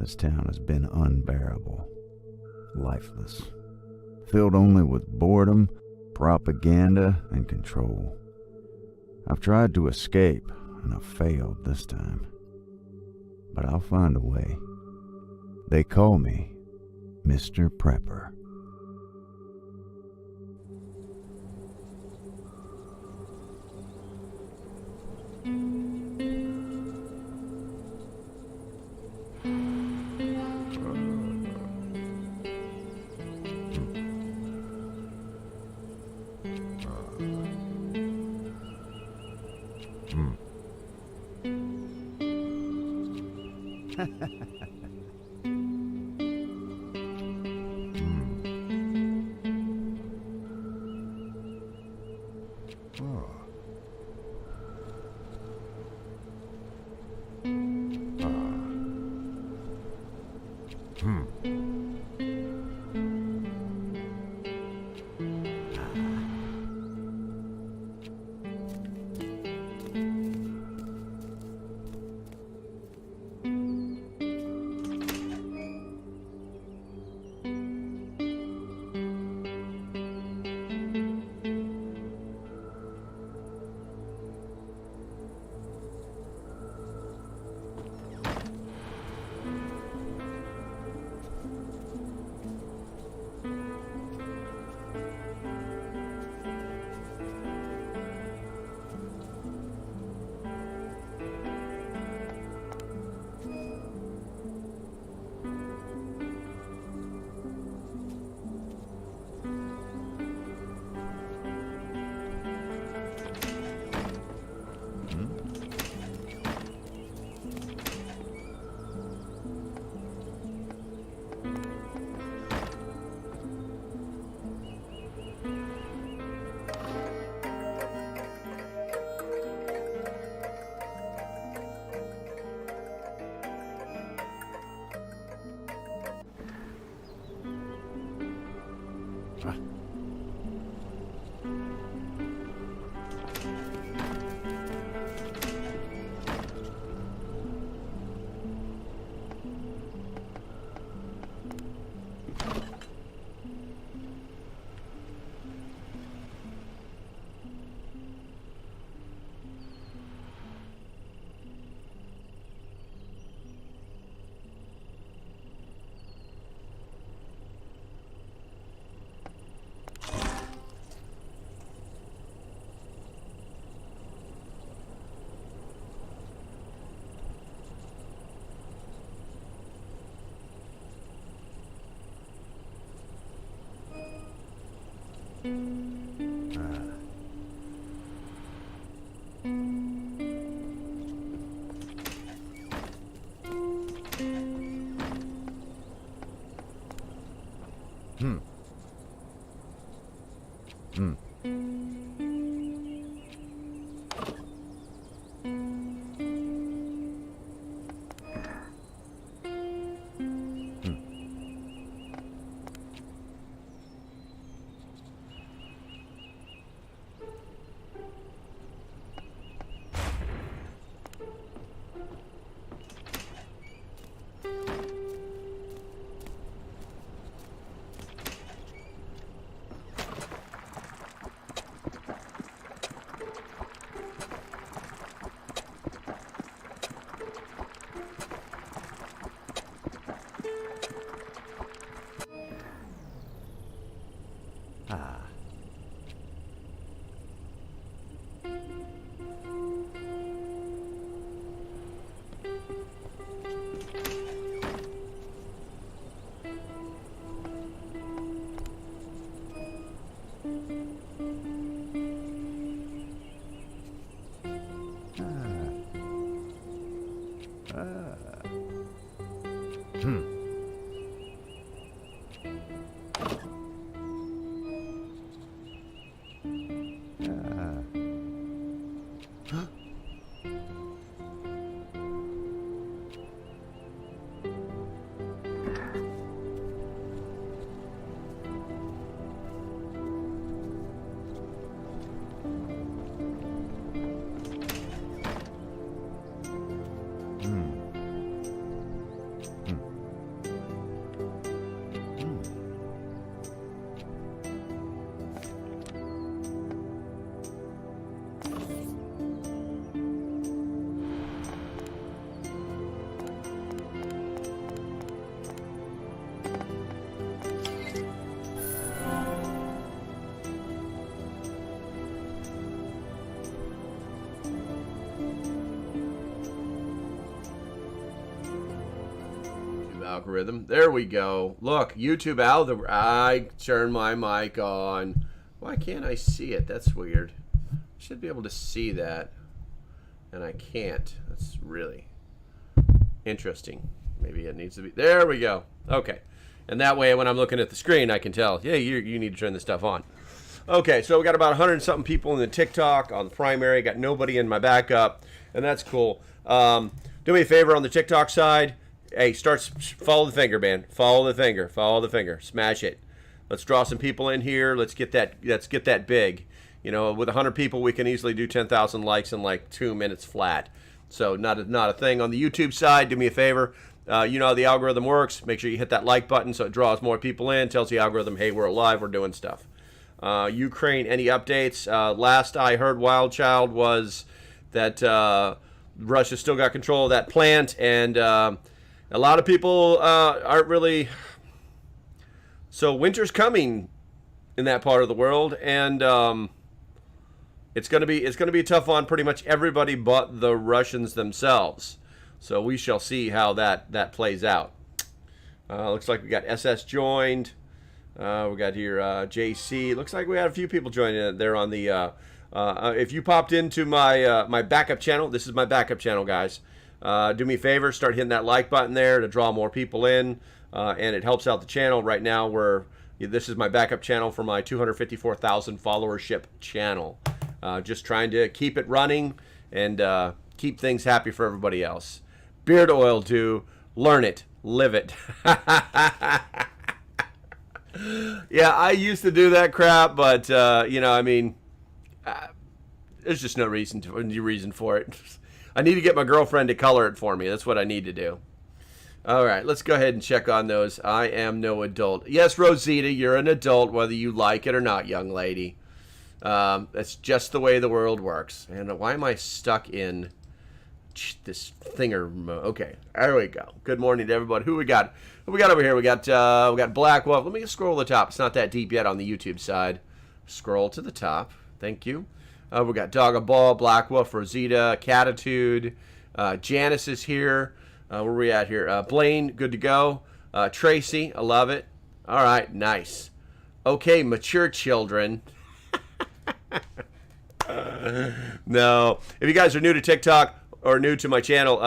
This town has been unbearable, lifeless, filled only with boredom, propaganda, and control. I've tried to escape, and I've failed this time. But I'll find a way. They call me Mr. Prepper. algorithm. There we go. Look, YouTube algorithm. I turn my mic on. Why can't I see it? That's weird. I should be able to see that, and I can't. That's really interesting. Maybe it needs to be. There we go. Okay. And that way, when I'm looking at the screen, I can tell, yeah, you need to turn this stuff on. Okay, so we got about 100 and something people in the TikTok on the primary. Got nobody in my backup, and that's cool. Do me a favor on the TikTok side. Hey, follow the finger, man. Follow the finger. Follow the finger. Smash it. Let's draw some people in here. Let's get that big. You know, with 100 people, we can easily do 10,000 likes in like 2 minutes flat. So not a thing on the YouTube side. Do me a favor. You know how the algorithm works. Make sure you hit that like button so it draws more people in. Tells the algorithm, hey, we're alive. We're doing stuff. Ukraine, any updates? Last I heard, Wild Child, was that Russia still got control of that plant, and a lot of people aren't really. So winter's coming in that part of the world, and it's gonna be a tough on pretty much everybody but the Russians themselves. So we shall see how that plays out. Looks like we got SS joined. We got here JC. Looks like we had a few people joining there on the. If you popped into my backup channel, this is my backup channel, guys. Do me a favor, start hitting that like button there to draw more people in, and it helps out the channel. Right now, this is my backup channel for my 254,000 followership channel. Just trying to keep it running and keep things happy for everybody else. Beard oil, too. Learn it, live it. Yeah, I used to do that crap, but you know, I mean, there's just no reason for it. I need to get my girlfriend to color it for me. That's what I need to do. All right, let's go ahead and check on those. I am no adult. Yes, Rosita, you're an adult, whether you like it or not, young lady. That's just the way the world works. And why am I stuck in this thinger mode? Okay, there we go. Good morning to everybody. Who we got? What we got over here? We got Black Wolf. Let me scroll to the top. It's not that deep yet on the YouTube side. Scroll to the top. Thank you. We got Dogga Ball, Black Wolf, Rosita, Catitude. Janice is here. Where are we at here? Blaine, good to go. Tracy, I love it. All right, nice. Okay, mature children. No. If you guys are new to TikTok or new to my channel,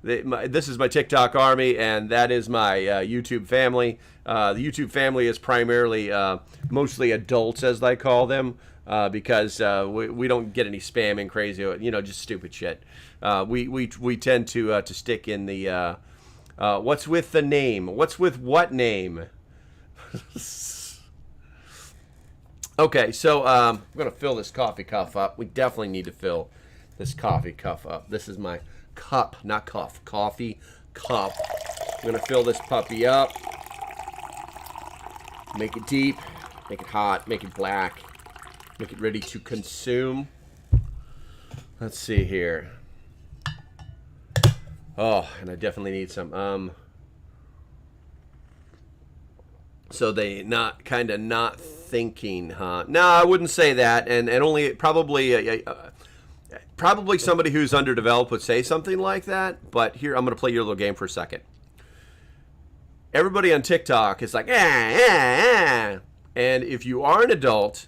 this is my TikTok army, and that is my YouTube family. The YouTube family is primarily mostly adults, as they call them, because we don't get any spam and crazy, you know, just stupid shit. We tend to stick in the what's with the name? What's with what name? Okay, so I'm going to fill this coffee cup up. We definitely need to fill this coffee cup up. This is my cup, not cuff, coffee cup. I'm going to fill this puppy up. Make it deep, make it hot, make it black, make it ready to consume. Let's see here. Oh, and I definitely need some. So they not thinking, huh? No, I wouldn't say that, and only probably somebody who's underdeveloped would say something like that. But here, I'm going to play your little game for a second. Everybody on TikTok is like, and if you are an adult,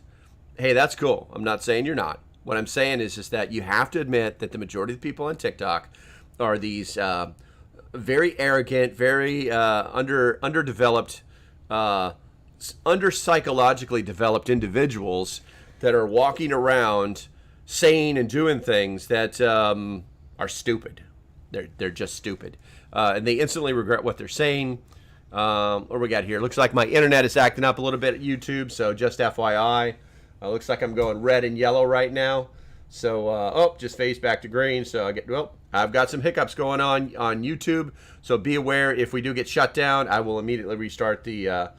hey, that's cool. I'm not saying you're not. What I'm saying is just that you have to admit that the majority of the people on TikTok are these very arrogant, very underdeveloped, under-psychologically developed individuals that are walking around saying and doing things that are stupid. They're just stupid. And they instantly regret what they're saying. What do we got here? Looks like my internet is acting up a little bit at YouTube, so just FYI. Looks like I'm going red and yellow right now. So, just phase back to green. So I've got some hiccups going on YouTube. So be aware, if we do get shut down, I will immediately restart the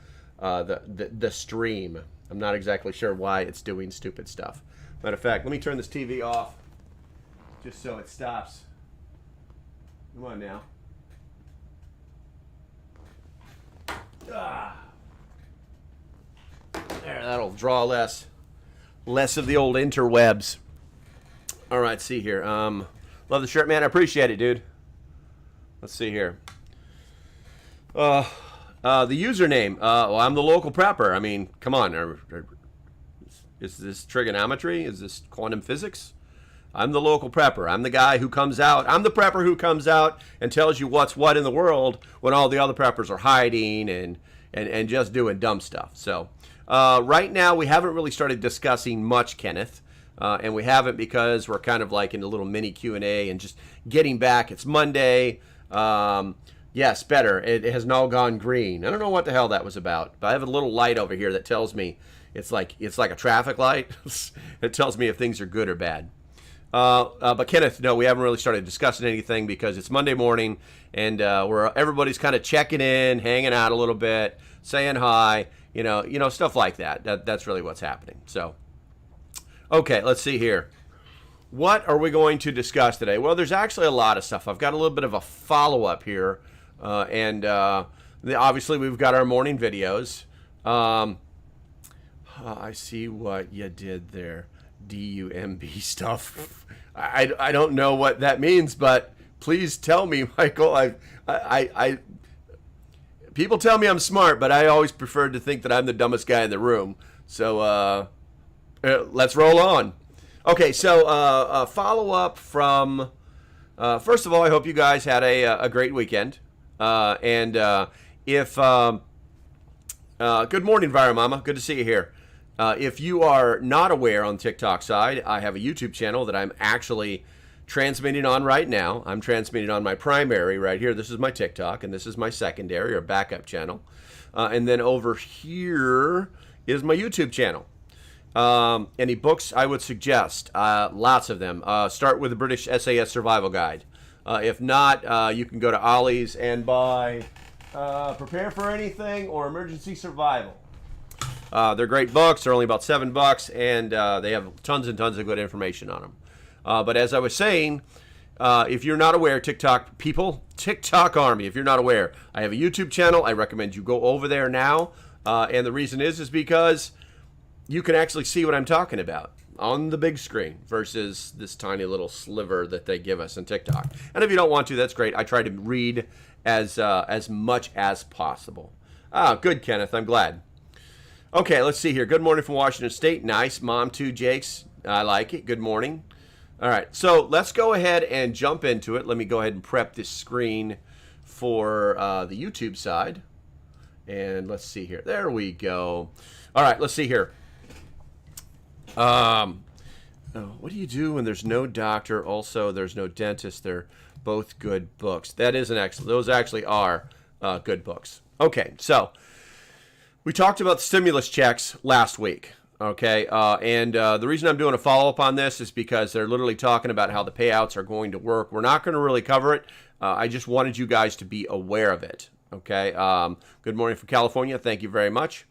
stream. I'm not exactly sure why it's doing stupid stuff. Matter of fact, let me turn this TV off just so it stops. Come on now. There, that'll draw less of the old interwebs. All right, see here. Love the shirt, man. I appreciate it, dude. Let's see here. The username. Well, I'm the local prepper. I mean, come on. Is this trigonometry? Is this quantum physics? I'm the local prepper. I'm the guy who comes out. I'm the prepper who comes out and tells you what's what in the world when all the other preppers are hiding and just doing dumb stuff. So right now we haven't really started discussing much, Kenneth. And we haven't because we're kind of like in a little mini Q&A and just getting back. It's Monday. Yes, better. It has now gone green. I don't know what the hell that was about, but I have a little light over here that tells me it's like a traffic light. It tells me if things are good or bad. But Kenneth, no, we haven't really started discussing anything because it's Monday morning and everybody's kind of checking in, hanging out a little bit, saying hi, stuff like that. That's really what's happening. So, okay, let's see here. What are we going to discuss today? Well, there's actually a lot of stuff. I've got a little bit of a follow-up here, obviously we've got our morning videos. I see what you did there. DUMB stuff. I don't know what that means, but please tell me, Michael. I people tell me I'm smart, but I always prefer to think that I'm the dumbest guy in the room. So let's roll on. Okay, so follow up from first of all, I hope you guys had a great weekend. If good morning, Vira Mama. Good to see you here. If you are not aware on TikTok side, I have a YouTube channel that I'm actually transmitting on right now. I'm transmitting on my primary right here. This is my TikTok, and this is my secondary or backup channel. And then over here is my YouTube channel. Any books I would suggest? Lots of them. Start with the British SAS Survival Guide. If not, you can go to Ollie's and buy Prepare for Anything or Emergency Survival. They're great books. They're only about $7, and they have tons and tons of good information on them. But as I was saying, if you're not aware, TikTok people, TikTok Army, if you're not aware, I have a YouTube channel. I recommend you go over there now. And the reason is because you can actually see what I'm talking about on the big screen versus this tiny little sliver that they give us in TikTok. And if you don't want to, that's great. I try to read as much as possible. Good, Kenneth. I'm glad. Okay, let's see here. Good morning from Washington State. Nice. Mom too, Jace. I like it. Good morning. All right, so let's go ahead and jump into it. Let me go ahead and prep this screen for the YouTube side. And let's see here. There we go. All right, let's see here. What do you do when there's no doctor? Also, there's no dentist. They're both good books. That is an excellent. Those actually are good books. Okay, so we talked about the stimulus checks last week, okay? The reason I'm doing a follow-up on this is because they're literally talking about how the payouts are going to work. We're not going to really cover it. I just wanted you guys to be aware of it, okay? Good morning from California. Thank you very much.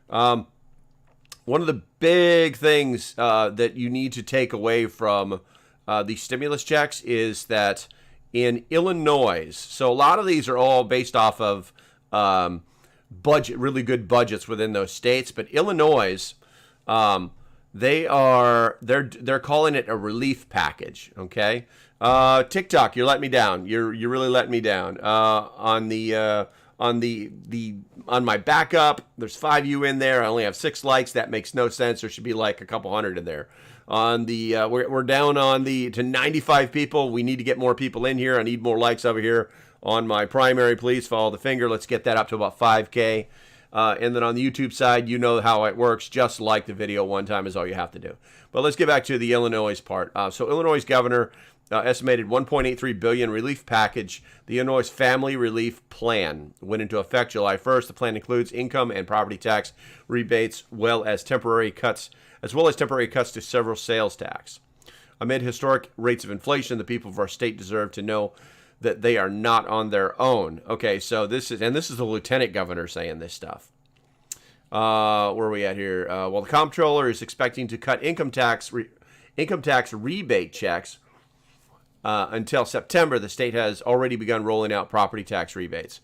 One of the big things that you need to take away from the stimulus checks is that in Illinois, so a lot of these are all based off of really good budgets within those states, but Illinois, they're calling it a relief package. Okay, TikTok, you're letting me down. You're really letting me down. On my backup, there's 5 you in there. I only have 6 likes. That makes no sense. There should be like a couple hundred in there. On the we're down on to 95 people. We need to get more people in here. I need more likes over here. On my primary, please follow the finger. Let's get that up to about 5K. And then on the YouTube side, you know how it works. Just like the video one time is all you have to do. But let's get back to the Illinois part. So Illinois governor estimated $1.83 billion relief package. The Illinois Family Relief Plan went into effect July 1st. The plan includes income and property tax rebates, as well as temporary cuts to several sales tax. Amid historic rates of inflation, the people of our state deserve to know that they are not on their own. Okay, so this is the lieutenant governor saying this stuff. Where are we at here? Well, the comptroller is expecting to cut income tax rebate checks until September. The state has already begun rolling out property tax rebates.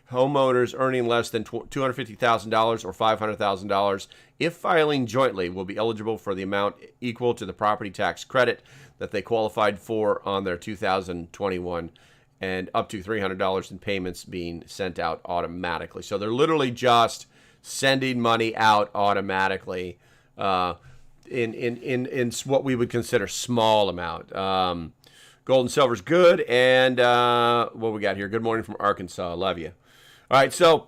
Homeowners earning less than $250,000 or $500,000, if filing jointly, will be eligible for the amount equal to the property tax credit that they qualified for on their 2021 and up to $300 in payments being sent out automatically. So they're literally just sending money out automatically in what we would consider small amount. Gold and silver's good. And what we got here? Good morning from Arkansas. Love you. All right, so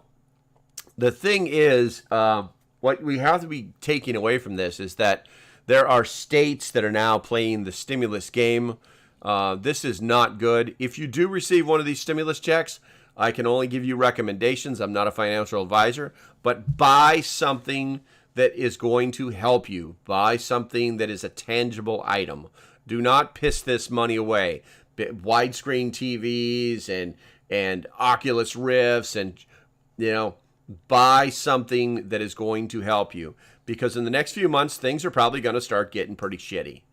the thing is, what we have to be taking away from this is that there are states that are now playing the stimulus game. This is not good. If you do receive one of these stimulus checks, I can only give you recommendations. I'm not a financial advisor, but buy something that is going to help you. Buy something that is a tangible item. Do not piss this money away. Widescreen TVs and Oculus Rifts, and buy something that is going to help you, because in the next few months things are probably going to start getting pretty shitty.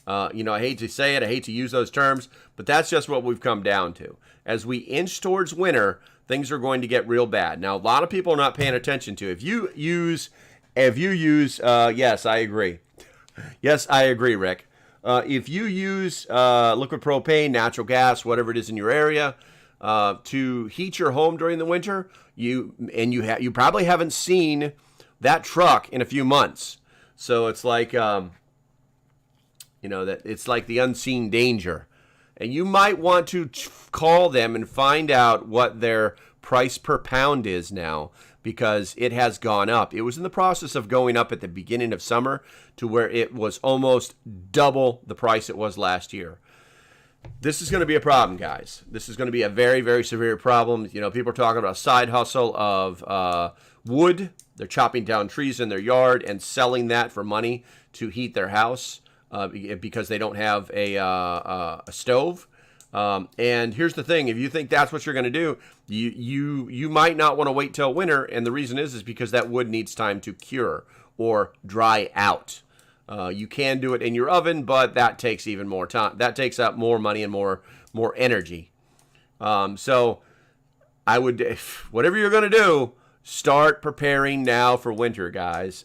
I hate to say it, I hate to use those terms, but that's just what we've come down to. As we inch towards winter, things are going to get real bad. Now, a lot of people are not paying attention to. If you use, yes, I agree. Yes, I agree, Rick. If you use liquid propane, natural gas, whatever it is in your area, to heat your home during the winter, you probably haven't seen that truck in a few months. So it's like that it's like the unseen danger. And you might want to call them and find out what their price per pound is now, because it has gone up. It was in the process of going up at the beginning of summer to where it was almost double the price it was last year. This is going to be a problem, guys. This is going to be a very, very severe problem. People are talking about a side hustle of wood. They're chopping down trees in their yard and selling that for money to heat their house because they don't have a stove. And here's the thing: if you think that's what you're going to do, you might not want to wait till winter. And the reason is because that wood needs time to cure or dry out. You can do it in your oven, but that takes even more time. That takes up more money and more energy. So I would, whatever you're going to do, start preparing now for winter, guys.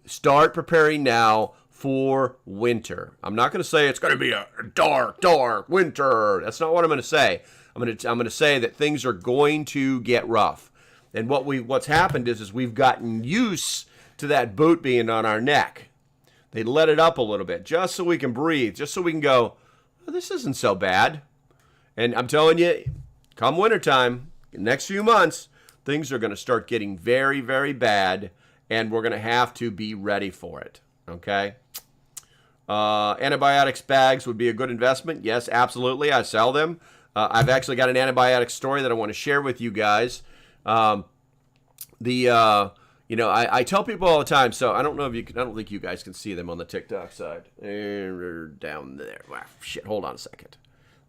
Start preparing now for winter. I'm not going to say it's going to be a dark winter. That's not what I'm going to say. I'm going to say that things are going to get rough. And what's happened is we've gotten used to that boot being on our neck. They let it up a little bit just so we can breathe, just so we can go, oh, this isn't so bad. And I'm telling you, come wintertime, next few months, things are going to start getting very, very bad, and we're going to have to be ready for it. Okay? Antibiotics bags would be a good investment. Yes, absolutely. I sell them. I've actually got an antibiotic story that I want to share with you guys. I tell people all the time, so I don't think you guys can see them on the TikTok side. They're down there. Wow, shit, hold on a second.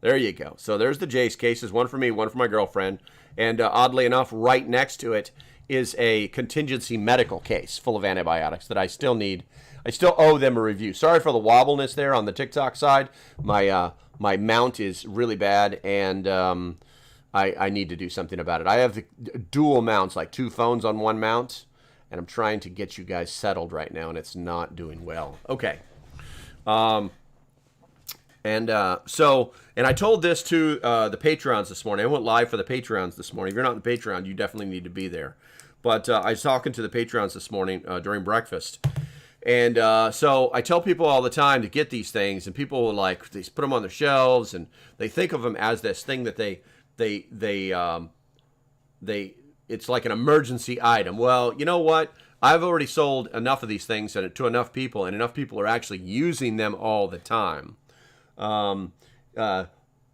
There you go. So there's the Jace cases, one for me, one for my girlfriend. And oddly enough, right next to it is a contingency medical case full of antibiotics that I still need. I still owe them a review. Sorry for the wobbleness there on the TikTok side. My mount is really bad, and I need to do something about it. I have the dual mounts, like two phones on one mount, and I'm trying to get you guys settled right now, and it's not doing well. Okay. And I told this to the Patreons this morning. I went live for the Patreons this morning. If you're not on the Patreon, you definitely need to be there. But I was talking to the Patreons this morning during breakfast. And so I tell people all the time to get these things, and people they put them on their shelves, and they think of them as this thing that it's like an emergency item. Well, you know what? I've already sold enough of these things to enough people, and enough people are actually using them all the time.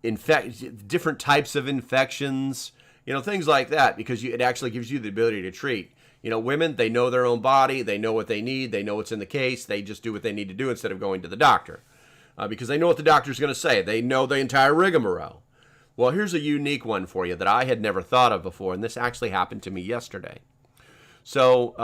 Different types of infections, things like that, because it actually gives you the ability to treat. Women, they know their own body, they know what they need, they know what's in the case, they just do what they need to do instead of going to the doctor, because they know what the doctor's going to say. They know the entire rigmarole. Well, here's a unique one for you that I had never thought of before, and this actually happened to me yesterday. So,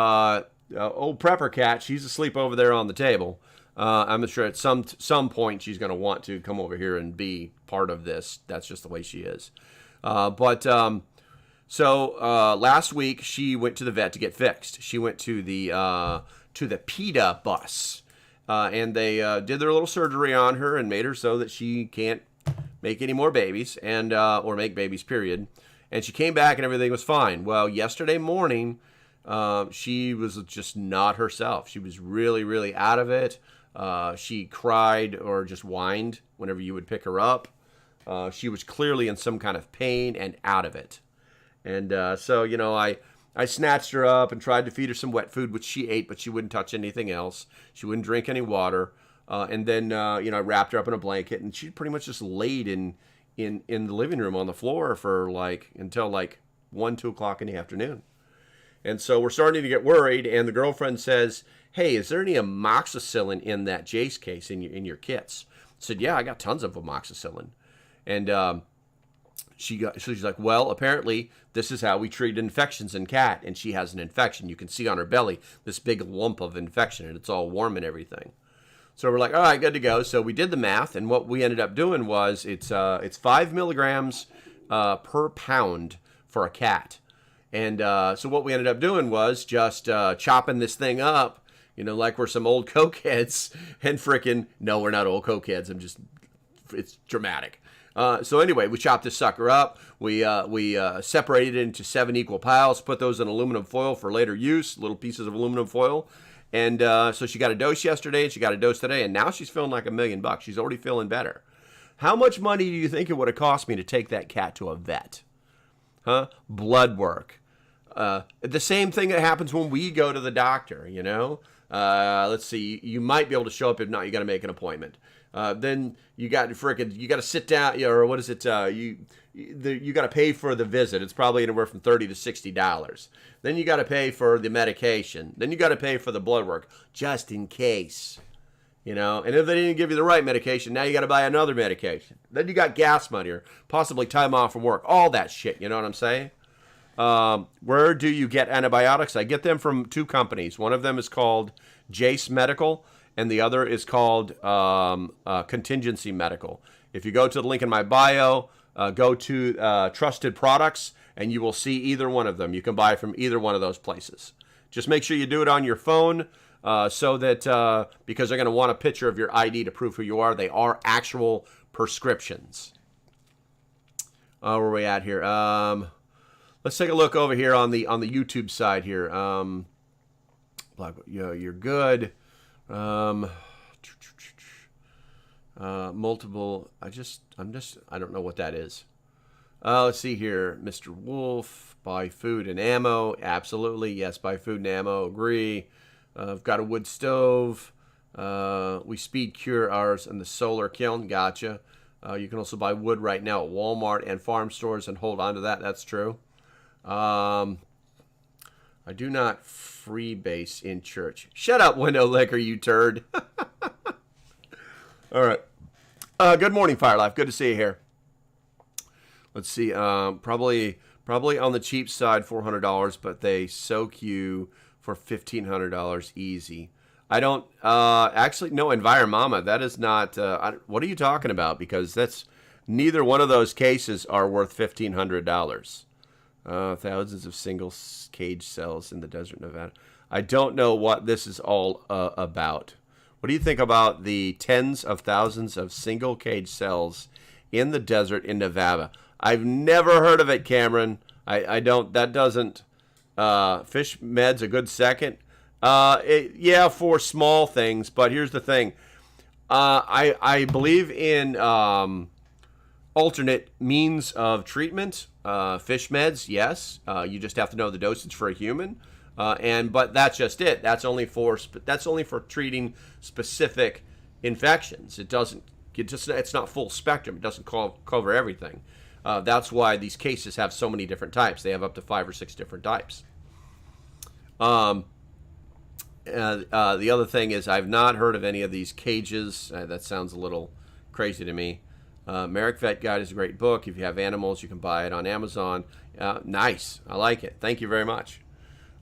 old Prepper Cat, she's asleep over there on the table. I'm sure at some point she's going to want to come over here and be part of this. That's just the way she is. So last week she went to the vet to get fixed. She went to the PETA bus, and they did their little surgery on her and made her so that she can't make any more babies and or make babies, period. And she came back and everything was fine. Well, yesterday morning, she was just not herself. She was really, really out of it. She cried or just whined whenever you would pick her up. She was clearly in some kind of pain and out of it. And so, you know, I snatched her up and tried to feed her some wet food, which she ate, but she wouldn't touch anything else. She wouldn't drink any water. And then, you know, I wrapped her up in a blanket, and she pretty much just laid in the living room on the floor for until 1, 2 o'clock in the afternoon. And so we're starting to get worried, and the girlfriend says, hey, is there any amoxicillin in that Jace case in your kits? I said, yeah, I got tons of amoxicillin. And she's like, well, apparently this is how we treat infections in cat, and she has an infection. You can see on her belly this big lump of infection, and it's all warm and everything. So we're like, all right, good to go. So we did the math, and what we ended up doing was it's 5 milligrams per pound for a cat. And so what we ended up doing was just chopping this thing up, you know, like we're some old cokeheads, and frickin', no, we're not old cokeheads. It's dramatic. So anyway, we chopped this sucker up. We separated it into 7 equal piles, put those in aluminum foil for later use, little pieces of aluminum foil. And so she got a dose yesterday, and she got a dose today, and now she's feeling like $1 million. She's already feeling better. How much money do you think it would have cost me to take that cat to a vet? Huh? Blood work. The same thing that happens when we go to the doctor, you know? Let's see, you might be able to show up. If not, you got to make an appointment. Then you got to sit down, or what is it? You got to pay for the visit. It's probably anywhere from $30 to $60. Then you got to pay for the medication. Then you got to pay for the blood work, just in case, you know. And if they didn't give you the right medication, now you got to buy another medication. Then you got gas money or possibly time off from work. All that shit. You know what I'm saying? Where do you get antibiotics? I get them from 2 companies. One of them is called Jace Medical, and the other is called Contingency Medical. If you go to the link in my bio, go to Trusted Products, and you will see either one of them. You can buy from either one of those places. Just make sure you do it on your phone so that, because they're going to want a picture of your ID to prove who you are. They are actual prescriptions. Where are we at here? Let's take a look over here on the YouTube side here. You're good. Multiple. I don't know what that is. Let's see here. Mr. Wolf, buy food and ammo. Absolutely. Yes, buy food and ammo. Agree. I've got a wood stove. We speed cure ours in the solar kiln. Gotcha. You can also buy wood right now at Walmart and farm stores and hold on to that. That's true. I do not freebase in church. Shut up, window licker, you turd. All right. Good morning, Fire Life. Good to see you here. Let's see. Probably on the cheap side, $400, but they soak you for $1,500 easy. I don't actually no Enviromama. That is not. What are you talking about? Because that's neither one of those cases are worth $1,500. Thousands of single cage cells in the desert, Nevada. I don't know what this is all about. What do you think about the tens of thousands of single cage cells in the desert in Nevada? I've never heard of it, Cameron. I don't. That doesn't. Fish med's a good second. Yeah, for small things. But here's the thing. I believe in alternate means of treatment. Fish meds, yes. You just have to know the dosage for a human. But that's just it. That's only for treating specific infections. It's not full spectrum. It doesn't cover everything. That's why these cases have so many different types. They have up to 5 or 6 different types. The other thing is I've not heard of any of these cages. That sounds a little crazy to me. Merrick Vet Guide is a great book. If you have animals, you can buy it on Amazon. Nice. I like it. Thank you very much.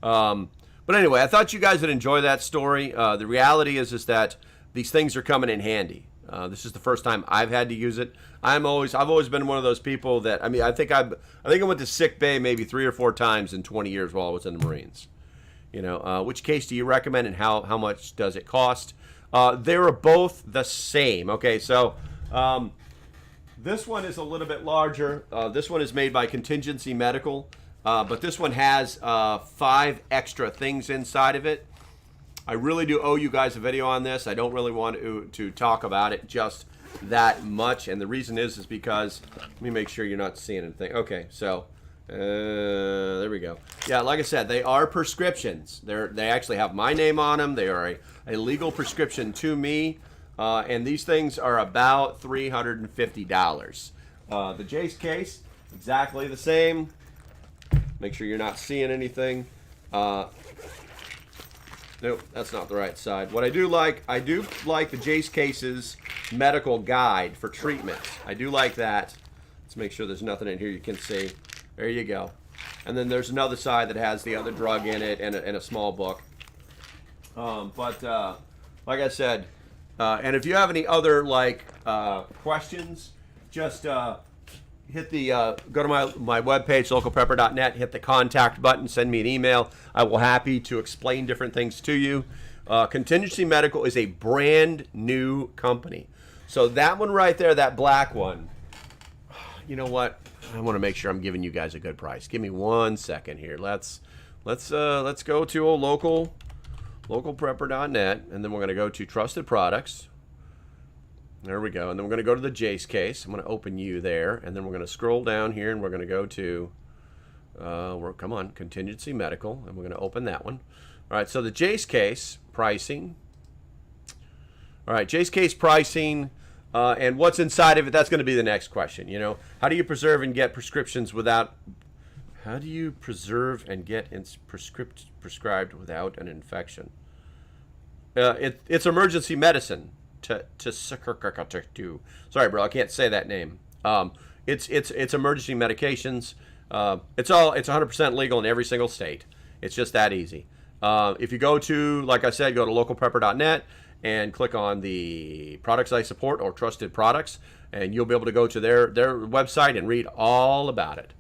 But anyway, I thought you guys would enjoy that story. The reality is that these things are coming in handy. This is the first time I've had to use it. I've always been one of those people that, I think I went to sick bay maybe 3 or 4 times in 20 years while I was in the Marines. You know, which case do you recommend and how much does it cost? They are both the same. Okay, so This one is a little bit larger. This one is made by Contingency Medical, but this one has 5 extra things inside of it. I really do owe you guys a video on this. I don't really want to talk about it just that much, and the reason is because, let me make sure you're not seeing anything. Okay, so there we go. Yeah, like I said, they are prescriptions. They actually have my name on them. They are a legal prescription to me, and these things are about $350. The Jace case, exactly the same. Make sure you're not seeing anything. Nope, that's not the right side. What I do like the Jace Case's medical guide for treatment. I do like that. Let's make sure there's nothing in here you can see. There you go. And then there's another side that has the other drug in it and a small book. But like I said, and if you have any other questions, just hit the go to my webpage, localprepper.net, hit the contact button, send me an email. I will happy to explain different things to you. Contingency Medical is a brand new company. So that one right there, that black one, you know what? I want to make sure I'm giving you guys a good price. Give me 1 second here. Let's go to localprepper.net, and then we're going to go to Trusted Products. There we go. And then we're going to go to the Jace case. I'm going to open you there. And then we're going to scroll down here, and we're going to go to, come on, Contingency Medical. And we're going to open that one. All right, so the Jace case pricing. All right, Jace case pricing. And what's inside of it, that's going to be the next question. You know, how do you preserve and get prescriptions without, how do you preserve and get prescribed without an infection? It's emergency medicine. Sorry, bro, I can't say that name. It's emergency medications. It's 100% legal in every single state. It's just that easy. If you go to, like I said, go to localprepper.net and click on the products I support or trusted products, and you'll be able to go to their website and read all about it.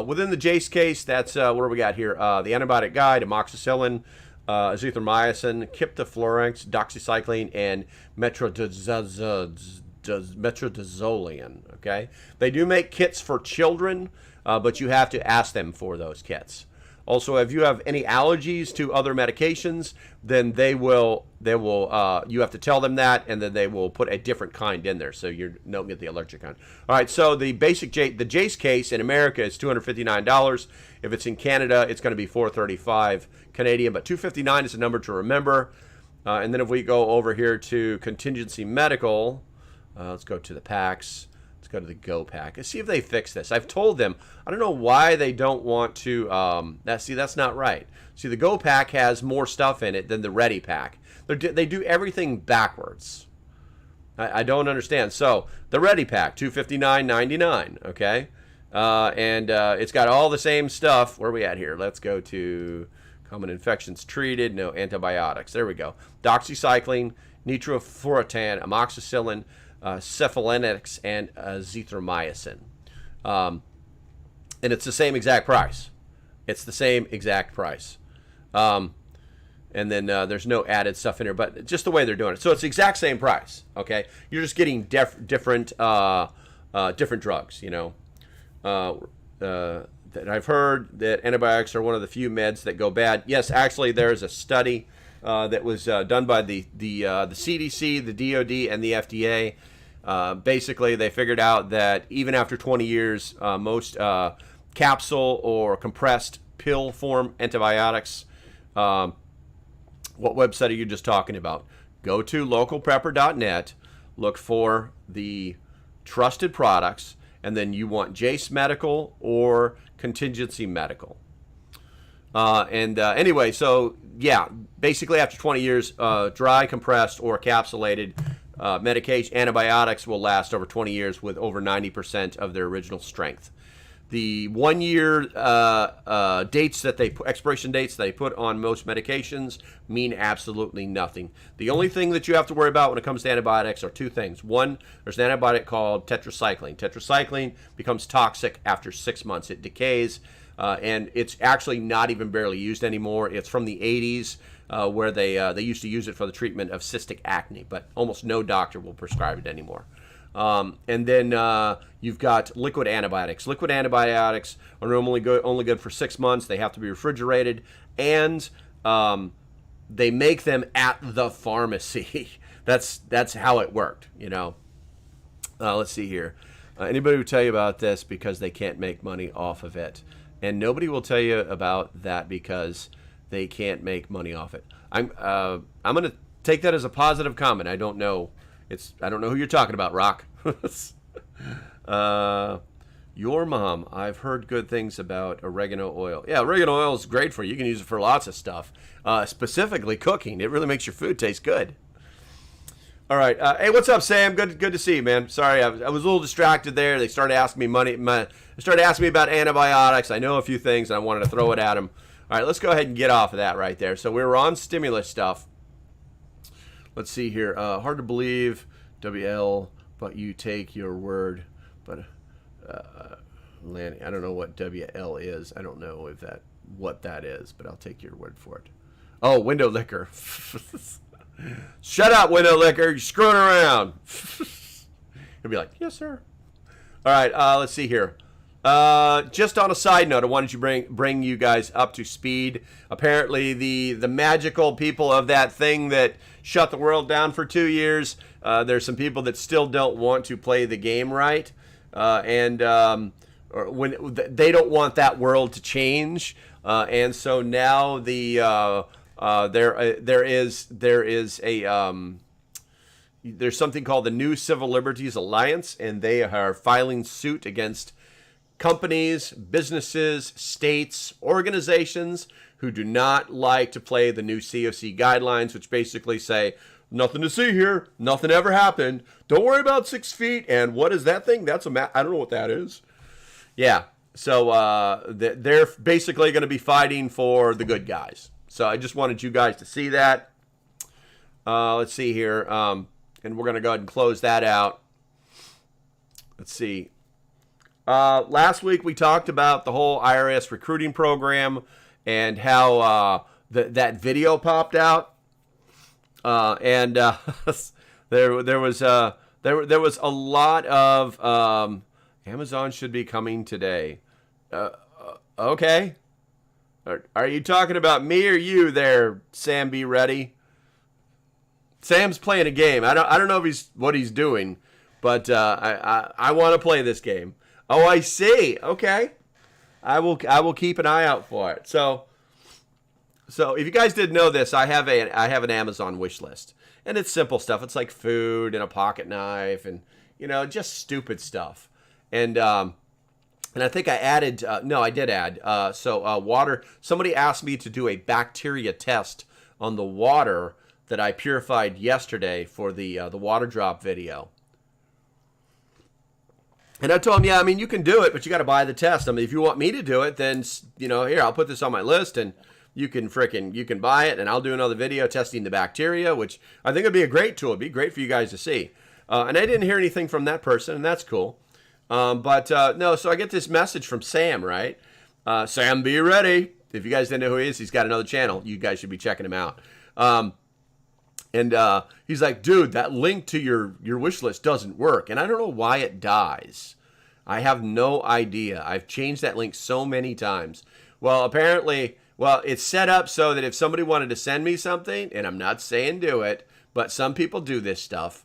Within the Jace case, that's what do we got here? The antibiotic guide, amoxicillin, azithromycin, kyptofluorex, doxycycline, and metronidazole. Okay, they do make kits for children, but you have to ask them for those kits. Also, if you have any allergies to other medications, then you have to tell them that, and then they will put a different kind in there, so you don't get the allergic kind. All right, so the Jace case in America is $259. If it's in Canada, it's going to be $435 Canadian, but $259 is a number to remember. And then if we go over here to Contingency Medical, let's go to the packs. Let's go to the Go pack and see if they fix this. I've told them, I don't know why they don't want to, that's not right. See, the Go pack has more stuff in it than the Ready pack. They do everything backwards. I don't understand. So, the Ready pack, $259.99, okay? And it's got all the same stuff. Where are we at here? Let's go to common infections treated, no antibiotics. There we go. Doxycycline, nitrofurantoin, amoxicillin, cephalenics, and azithromycin. And it's the same exact price. It's the same exact price. And then there's no added stuff in here, but just the way they're doing it. So it's the exact same price, okay? You're just getting different drugs, you know. That I've heard that antibiotics are one of the few meds that go bad. Yes, actually, there's a study that was done by the CDC, the DOD, and the FDA. Basically, they figured out that even after 20 years, most capsule or compressed pill form antibiotics. What website are you just talking about? Go to localprepper.net, look for the trusted products, and then you want Jace Medical or Contingency Medical. Anyway, so yeah, basically after 20 years, dry, compressed, or capsulated medication antibiotics will last over 20 years with over 90% of their original strength. The 1 year expiration dates they put on most medications mean absolutely nothing. The only thing that you have to worry about when it comes to antibiotics are two things. One, there's an antibiotic called Tetracycline. Tetracycline becomes toxic after 6 months. It decays, and it's actually not even barely used anymore. It's from the 80s where they used to use it for the treatment of cystic acne, but almost no doctor will prescribe it anymore. And then you've got liquid antibiotics. Liquid antibiotics are only good for 6 months. They have to be refrigerated, and they make them at the pharmacy. That's how it worked, you know. Let's see here. Anybody will tell you about this because they can't make money off of it, and nobody will tell you about that because they can't make money off it. I'm gonna take that as a positive comment. I don't know who you're talking about, Rock. Your mom. I've heard good things about oregano oil. Yeah, oregano oil is great for you. You can use it for lots of stuff, specifically cooking. It really makes your food taste good. All right. Hey, what's up, Sam? Good to see you, man. Sorry, I was a little distracted there. They started asking me they started asking me about antibiotics. I know a few things, and I wanted to throw it at them. All right, let's go ahead and get off of that right there. So we were on stimulus stuff. Let's see here. Hard to believe, WL, but you take your word. But Lanny, I don't know what WL is. I don't know what that is, but I'll take your word for it. Oh, window liquor. Shut up, window liquor. You're screwing around. He'll be like, yes, sir. All right, let's see here. Just on a side note, I wanted to bring you guys up to speed. Apparently, the magical people of that thing that shut the world down for 2 years, there's some people that still don't want to play the game right, and when they don't want that world to change, and so now there's something called the New Civil Liberties Alliance, and they are filing suit against companies, businesses, states, organizations who do not like to play the new COC guidelines, which basically say, nothing to see here, nothing ever happened, don't worry about 6 feet, and what is that thing? That's I don't know what that is. Yeah, so they're basically going to be fighting for the good guys. So I just wanted you guys to see that. Let's see here, and we're going to go ahead and close that out. Let's see. Last week we talked about the whole Irs Recruiting Program and how that video popped out, and there was a lot of Amazon should be coming today. Okay, are you talking about me or you there, Sam? Be ready. Sam's playing a game. I don't know what he's doing, but I want to play this game. Oh, I see. Okay. I will keep an eye out for it. So if you guys didn't know this, I have an Amazon wish list. And it's simple stuff. It's like food and a pocket knife and just stupid stuff. And I think I added I did add water. Somebody asked me to do a bacteria test on the water that I purified yesterday for the water drop video. And I told him, yeah, I mean, you can do it, but you got to buy the test. I mean, if you want me to do it, then, here, I'll put this on my list, and you can buy it, and I'll do another video testing the bacteria, which I think would be a great tool. It'd be great for you guys to see. And I didn't hear anything from that person, and that's cool. No, so I get this message from Sam, right? Sam, be ready. If you guys didn't know who he is, he's got another channel. You guys should be checking him out. And he's like, dude, that link to your wish list doesn't work. And I don't know why it dies. I have no idea. I've changed that link so many times. Well, apparently, it's set up so that if somebody wanted to send me something, and I'm not saying do it, but some people do this stuff.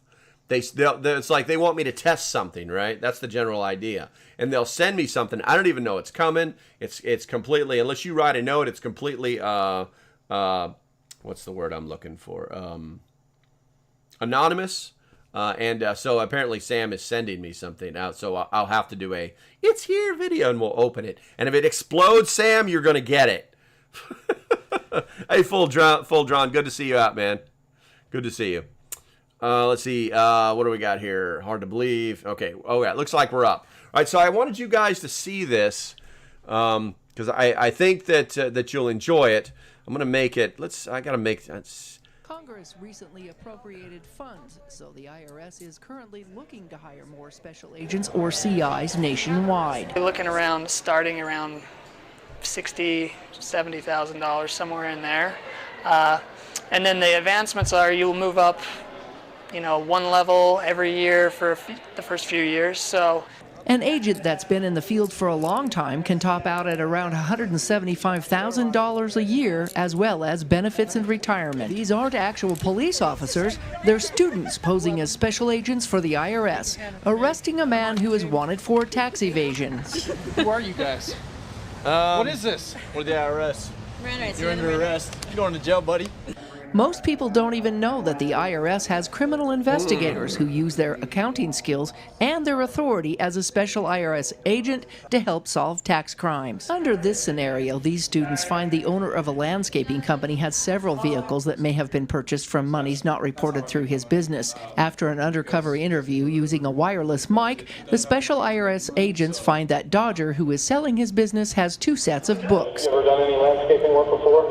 It's like they want me to test something, right? That's the general idea. And they'll send me something. I don't even know it's coming. It's completely, unless you write a note, it's completely, what's the word I'm looking for? Anonymous. So apparently Sam is sending me something out. So I'll have to do a "it's here" video, and we'll open it. And if it explodes, Sam, you're going to get it. Hey, full drawn. Good to see you out, man. Good to see you. Let's see. What do we got here? Hard to believe. Okay. Oh, yeah. Looks like we're up. All right. So I wanted you guys to see this because I think that you'll enjoy it. I'm going to make it. I got to make that. Congress recently appropriated funds, so the IRS is currently looking to hire more special agents or CIs nationwide. We're looking around, starting around $60,000, $70,000, somewhere in there. And then the advancements are you'll move up one level every year for the first few years. So An agent that's been in the field for a long time can top out at around $175,000 a year, as well as benefits and retirement. These aren't actual police officers. They're students posing as special agents for the IRS, arresting a man who is wanted for tax evasion. Who are you guys? What is this? We're the IRS. You're under arrest. You're going to jail, buddy. Most people don't even know that the IRS has criminal investigators who use their accounting skills and their authority as a special IRS agent to help solve tax crimes. Under this scenario, these students find the owner of a landscaping company has several vehicles that may have been purchased from monies not reported through his business. After an undercover interview using a wireless mic, the special IRS agents find that Dodger, who is selling his business, has 2 sets of books. You ever done any landscaping work before?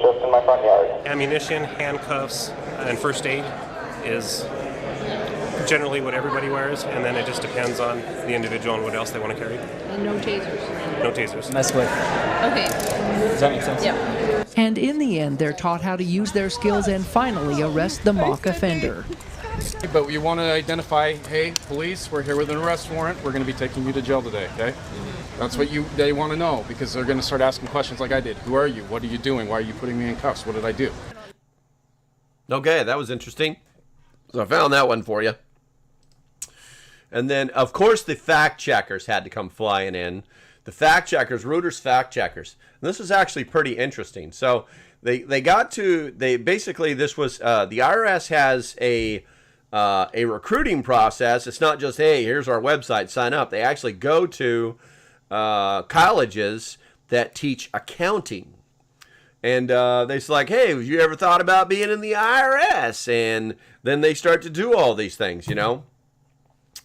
Just in my front yard. Ammunition, handcuffs, and first aid is generally what everybody wears, and then it just depends on the individual and what else they want to carry. And no tasers. No tasers. Mess with. Okay. Does that make sense? Yep. And in the end, they're taught how to use their skills and finally arrest the mock offender. But you want to identify, hey, police, we're here with an arrest warrant. We're going to be taking you to jail today, okay? That's what they want to know, because they're going to start asking questions like I did. Who are you? What are you doing? Why are you putting me in cuffs? What did I do? Okay, that was interesting. So I found that one for you. And then, of course, the fact checkers had to come flying in. The fact checkers, Reuters fact checkers. And this was actually pretty interesting. So they basically, this was, the IRS has a recruiting process. It's not just, hey, here's our website, sign up. They actually go to colleges that teach accounting. And they're like, hey, have you ever thought about being in the IRS? And then they start to do all these things, you know.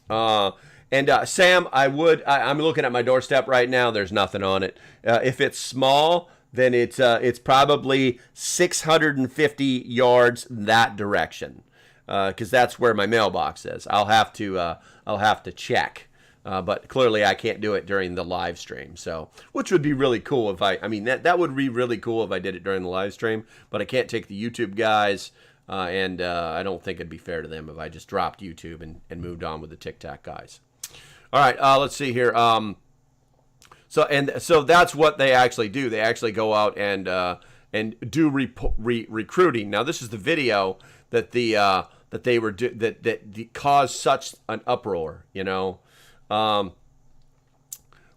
Sam, I'm looking at my doorstep right now. There's nothing on it. If it's small, then it's probably 650 yards that direction, because that's where my mailbox is. I'll have to check. But clearly I can't do it during the live stream. So, which would be really cool if that would be really cool if I did it during the live stream, but I can't take the YouTube guys, and I don't think it'd be fair to them if I just dropped YouTube and moved on with the TikTok guys. All right, let's see here. So that's what they actually do. They actually go out and do recruiting. Now, this is the video that that caused such an uproar, you know. But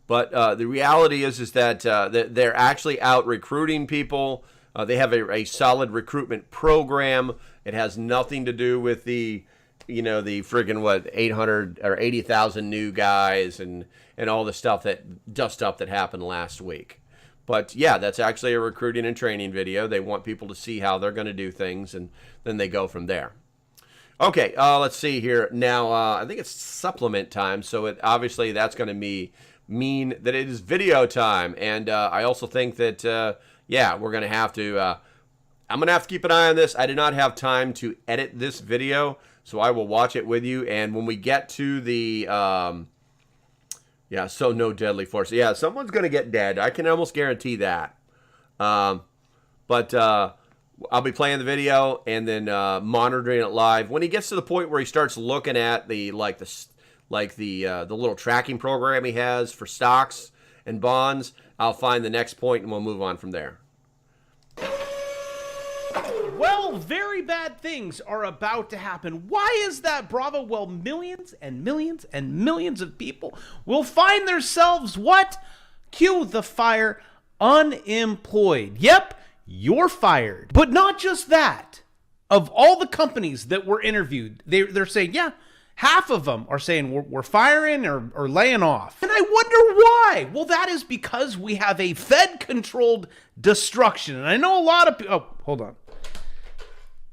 the reality is that they're actually out recruiting people. They have a solid recruitment program. It has nothing to do with the friggin' 800 or 80,000 new guys and all the stuff that happened last week. But yeah, that's actually a recruiting and training video. They want people to see how they're going to do things, and then they go from there. Okay, let's see here. Now, I think it's supplement time, so obviously that's going to mean that it is video time. And I also think that, we're going to have to, I'm going to have to keep an eye on this. I did not have time to edit this video, so I will watch it with you. And when we get to the, so no deadly force. Yeah, someone's going to get dead. I can almost guarantee that. But I'll be playing the video and then monitoring it live. When he gets to the point where he starts looking at the little tracking program he has for stocks and bonds, I'll find the next point and we'll move on from there. Well, very bad things are about to happen. Why is that, Bravo? Well, millions and millions and millions of people will find themselves, what? Cue the fire, unemployed. Yep. You're fired. But not just that. Of all the companies that were interviewed, they're saying, yeah, half of them are saying we're firing or laying off. And I wonder why. Well, that is because we have a Fed-controlled destruction. And I know a lot of people... Oh, hold on.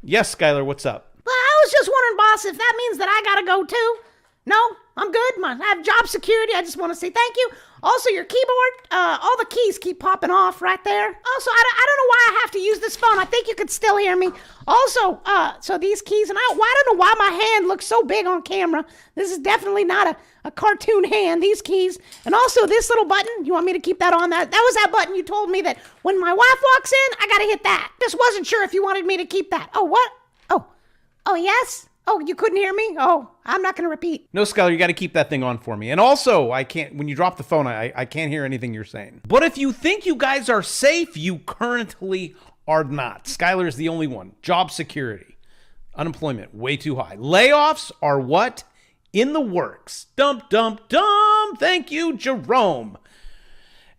Yes, Skylar, what's up? Well, I was just wondering, boss, if that means that I gotta go too. No, I'm good. I have job security. I just want to say thank you. Also, your keyboard, all the keys keep popping off right there. Also, I don't know why I have to use this phone. I think you could still hear me. Also, so these keys, and I don't know why my hand looks so big on camera. This is definitely not a cartoon hand, these keys. And also this little button, you want me to keep that on? That was that button you told me that when my wife walks in, I got to hit that. Just wasn't sure if you wanted me to keep that. Oh, what? Oh, yes? Oh, you couldn't hear me? Oh, I'm not going to repeat. No, Skylar, you got to keep that thing on for me. And also, I can't, when you drop the phone, I can't hear anything you're saying. But if you think you guys are safe, you currently are not. Skylar is the only one. Job security. Unemployment, way too high. Layoffs are what? In the works. Dump, dump, dump. Thank you, Jerome.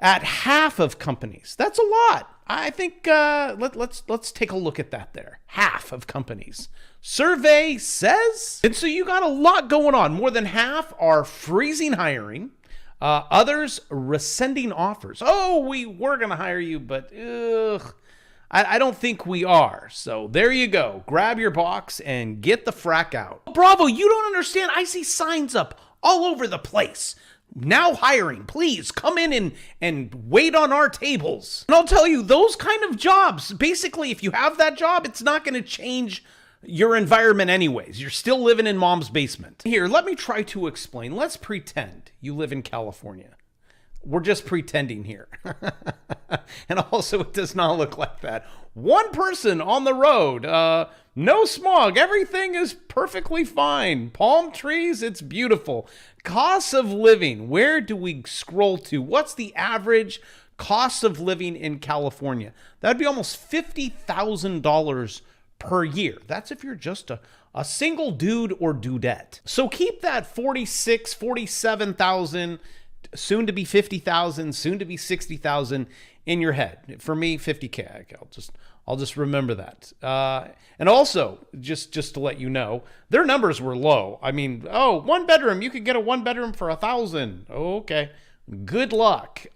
At half of companies. That's a lot. I think let's take a look at that there. Half of companies. Survey says. And so you got a lot going on. More than half are freezing hiring. Others rescinding offers. Oh, we were going to hire you, but I don't think we are. So there you go. Grab your box and get the frack out. Bravo, you don't understand. I see signs up all over the place. Now hiring, please come in and wait on our tables. And I'll tell you, those kind of jobs, basically, if you have that job, it's not going to change your environment anyways. You're still living in mom's basement. Here, let me try to explain. Let's pretend you live in California. We're just pretending here. And also, it does not look like that. One person on the road, no smog, everything is perfectly fine. Palm trees, it's beautiful. Costs of living, where do we scroll to? What's the average cost of living in California? That'd be almost $50,000 per year. That's if you're just a single dude or dudette. So keep that 46, 47,000, soon to be 50,000, soon to be 60,000 in your head. For me, 50K. I'll just remember that. And also, just to let you know, their numbers were low. I mean, oh, 1 bedroom, you could get a 1 bedroom for 1,000. Okay, good luck.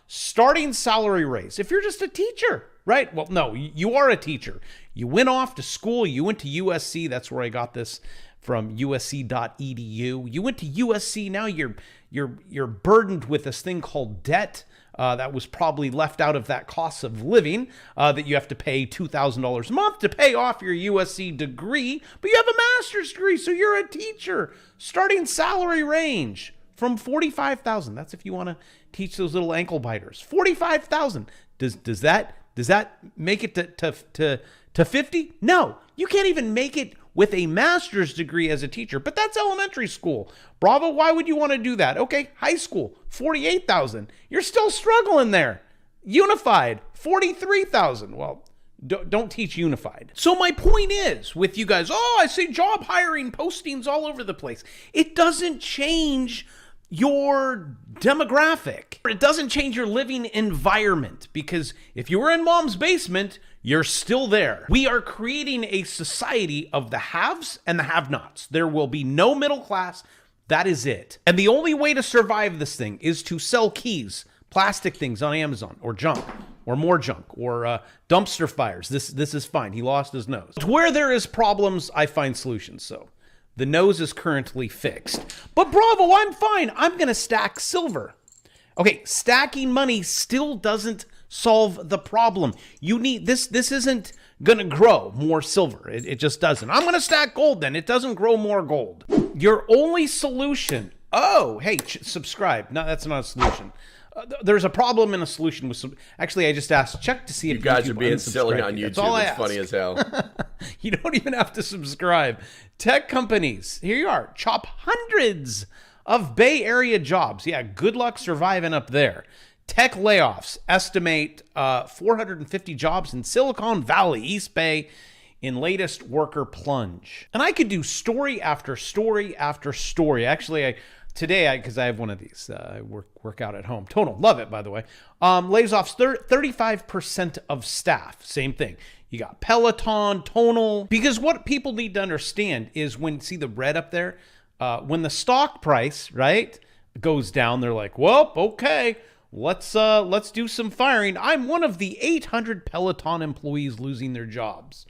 Starting salary raise. If you're just a teacher, right? Well, no, you are a teacher. You went off to school. You went to USC. That's where I got this from, usc.edu. You went to USC. Now you're burdened with this thing called debt. That was probably left out of that cost of living, that you have to pay $2,000 a month to pay off your USC degree, but you have a master's degree, so you're a teacher. Starting salary range from $45,000. That's if you want to teach those little ankle biters. $45,000. Does that make it to 50? No, you can't even make it with a master's degree as a teacher, but that's elementary school. Bravo, why would you want to do that? Okay, high school, $48,000. You're still struggling there. Unified, $43,000. Well, don't teach unified. So my point is, with you guys, oh, I see job hiring postings all over the place. It doesn't change your demographic. It doesn't change your living environment, because if you were in mom's basement, you're still there. We are creating a society of the haves and the have-nots. There will be no middle class. That is it. And the only way to survive this thing is to sell keys, plastic things on Amazon, or junk, or more junk, or dumpster fires. This is fine. He lost his nose. Where there is problems, I find solutions. So the nose is currently fixed. But bravo, I'm fine. I'm going to stack silver. Okay, stacking money still doesn't solve the problem. You need this isn't going to grow more silver. It just doesn't. I'm going to stack gold then. It doesn't grow more gold. Your only solution. Oh, hey, subscribe. No, that's not a solution. There's a problem and a solution with some. Actually, I just asked, check to see if you guys are being silly on YouTube. It's funny as hell. You don't even have to subscribe. Tech companies, here you are, chop hundreds of Bay Area jobs. Yeah, good luck surviving up there. Tech layoffs estimate 450 jobs in Silicon Valley, East Bay, in latest worker plunge. And I could do story after story after story. Actually, today, because I have one of these, I work out at home. Tonal, love it, by the way. Lays off 35% of staff. Same thing. You got Peloton, Tonal. Because what people need to understand is when, see the red up there? When the stock price, right, goes down, they're like, well, okay, let's do some firing. I'm one of the 800 Peloton employees losing their jobs.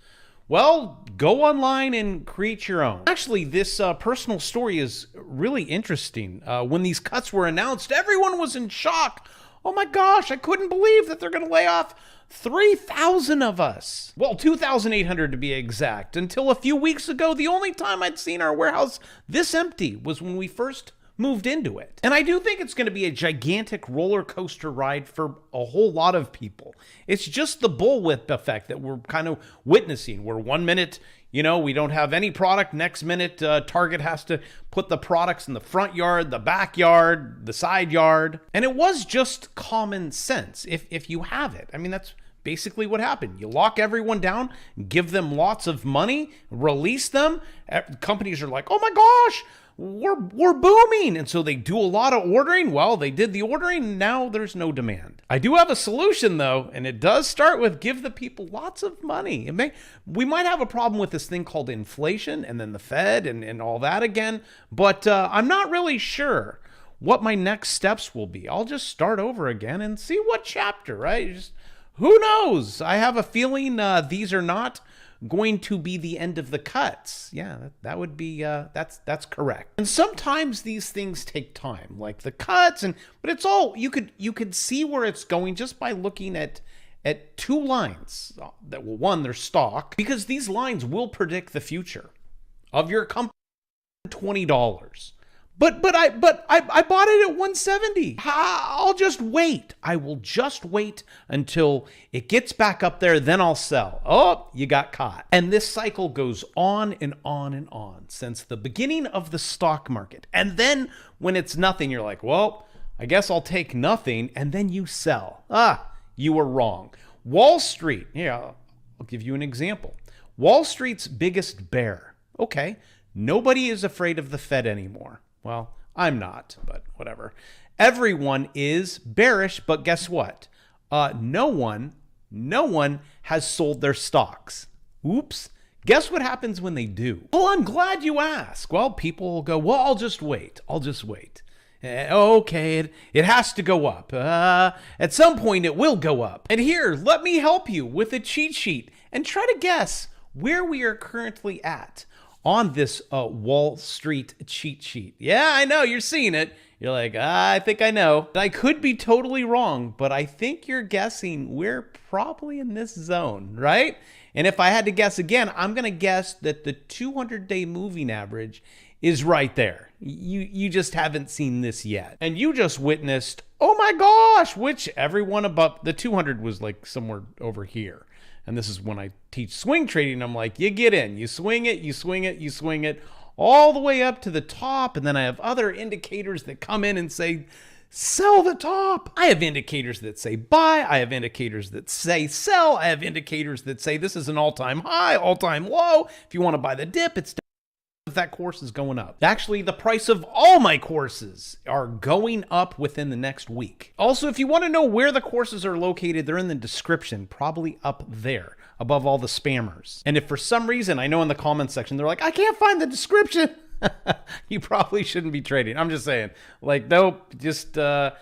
Well, go online and create your own. Actually, this personal story is really interesting. When these cuts were announced, everyone was in shock. Oh my gosh, I couldn't believe that they're going to lay off 3,000 of us. Well, 2,800 to be exact. Until a few weeks ago, the only time I'd seen our warehouse this empty was when we first moved into it. And I do think it's going to be a gigantic roller coaster ride for a whole lot of people. It's just the bullwhip effect that we're kind of witnessing, where 1 minute, we don't have any product. Next minute, Target has to put the products in the front yard, the backyard, the side yard. And it was just common sense if you have it. I mean, that's basically what happened. You lock everyone down, give them lots of money, release them. Companies are like, oh my gosh, we're booming. And so they do a lot of ordering. Well, they did the ordering, and now there's no demand. I do have a solution though, and it does start with give the people lots of money. We might have a problem with this thing called inflation and then the Fed and all that again, but I'm not really sure what my next steps will be. I'll just start over again and see what chapter, right? Who knows? I have a feeling these are not going to be the end of the cuts. Yeah, that would be that's correct. And sometimes these things take time, like the cuts, but it's all you could see where it's going just by looking at two lines that will, one, their stock, because these lines will predict the future of your company. $20. But I bought it at $170. I'll just wait. I will just wait until it gets back up there, then I'll sell. Oh, you got caught. And this cycle goes on and on and on since the beginning of the stock market. And then when it's nothing, you're like, well, I guess I'll take nothing, and then you sell. You were wrong. Wall Street, I'll give you an example. Wall Street's biggest bear. Okay, nobody is afraid of the Fed anymore. Well, I'm not, but whatever. Everyone is bearish, but guess what? No one has sold their stocks. Oops. Guess what happens when they do? Well, I'm glad you asked. Well, people will go, well, I'll just wait. Okay, it has to go up. At some point, it will go up. And here, let me help you with a cheat sheet and try to guess where we are currently at on this Wall Street cheat sheet. Yeah, I know, you're seeing it. You're like, I think I know. I could be totally wrong, but I think you're guessing we're probably in this zone, right? And if I had to guess again, I'm gonna guess that the 200-day moving average is right there. You just haven't seen this yet. And you just witnessed, oh my gosh, which everyone above the 200 was like somewhere over here. And this is when I teach swing trading. I'm like, you get in, you swing it, all the way up to the top. And then I have other indicators that come in and say, sell the top. I have indicators that say buy. I have indicators that say sell. I have indicators that say this is an all-time high, all-time low. If you want to buy the dip, it's if that course is going up. Actually, the price of all my courses are going up within the next week. Also, if you want to know where the courses are located, they're in the description, probably up there, above all the spammers. And if for some reason, I know in the comments section, they're like, I can't find the description. You probably shouldn't be trading. I'm just saying, like, nope, just go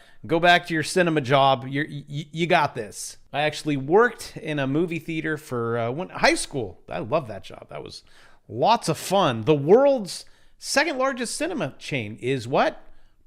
back to your cinema job. You got this. I actually worked in a movie theater for high school. I love that job. That was lots of fun. The world's second largest cinema chain is what?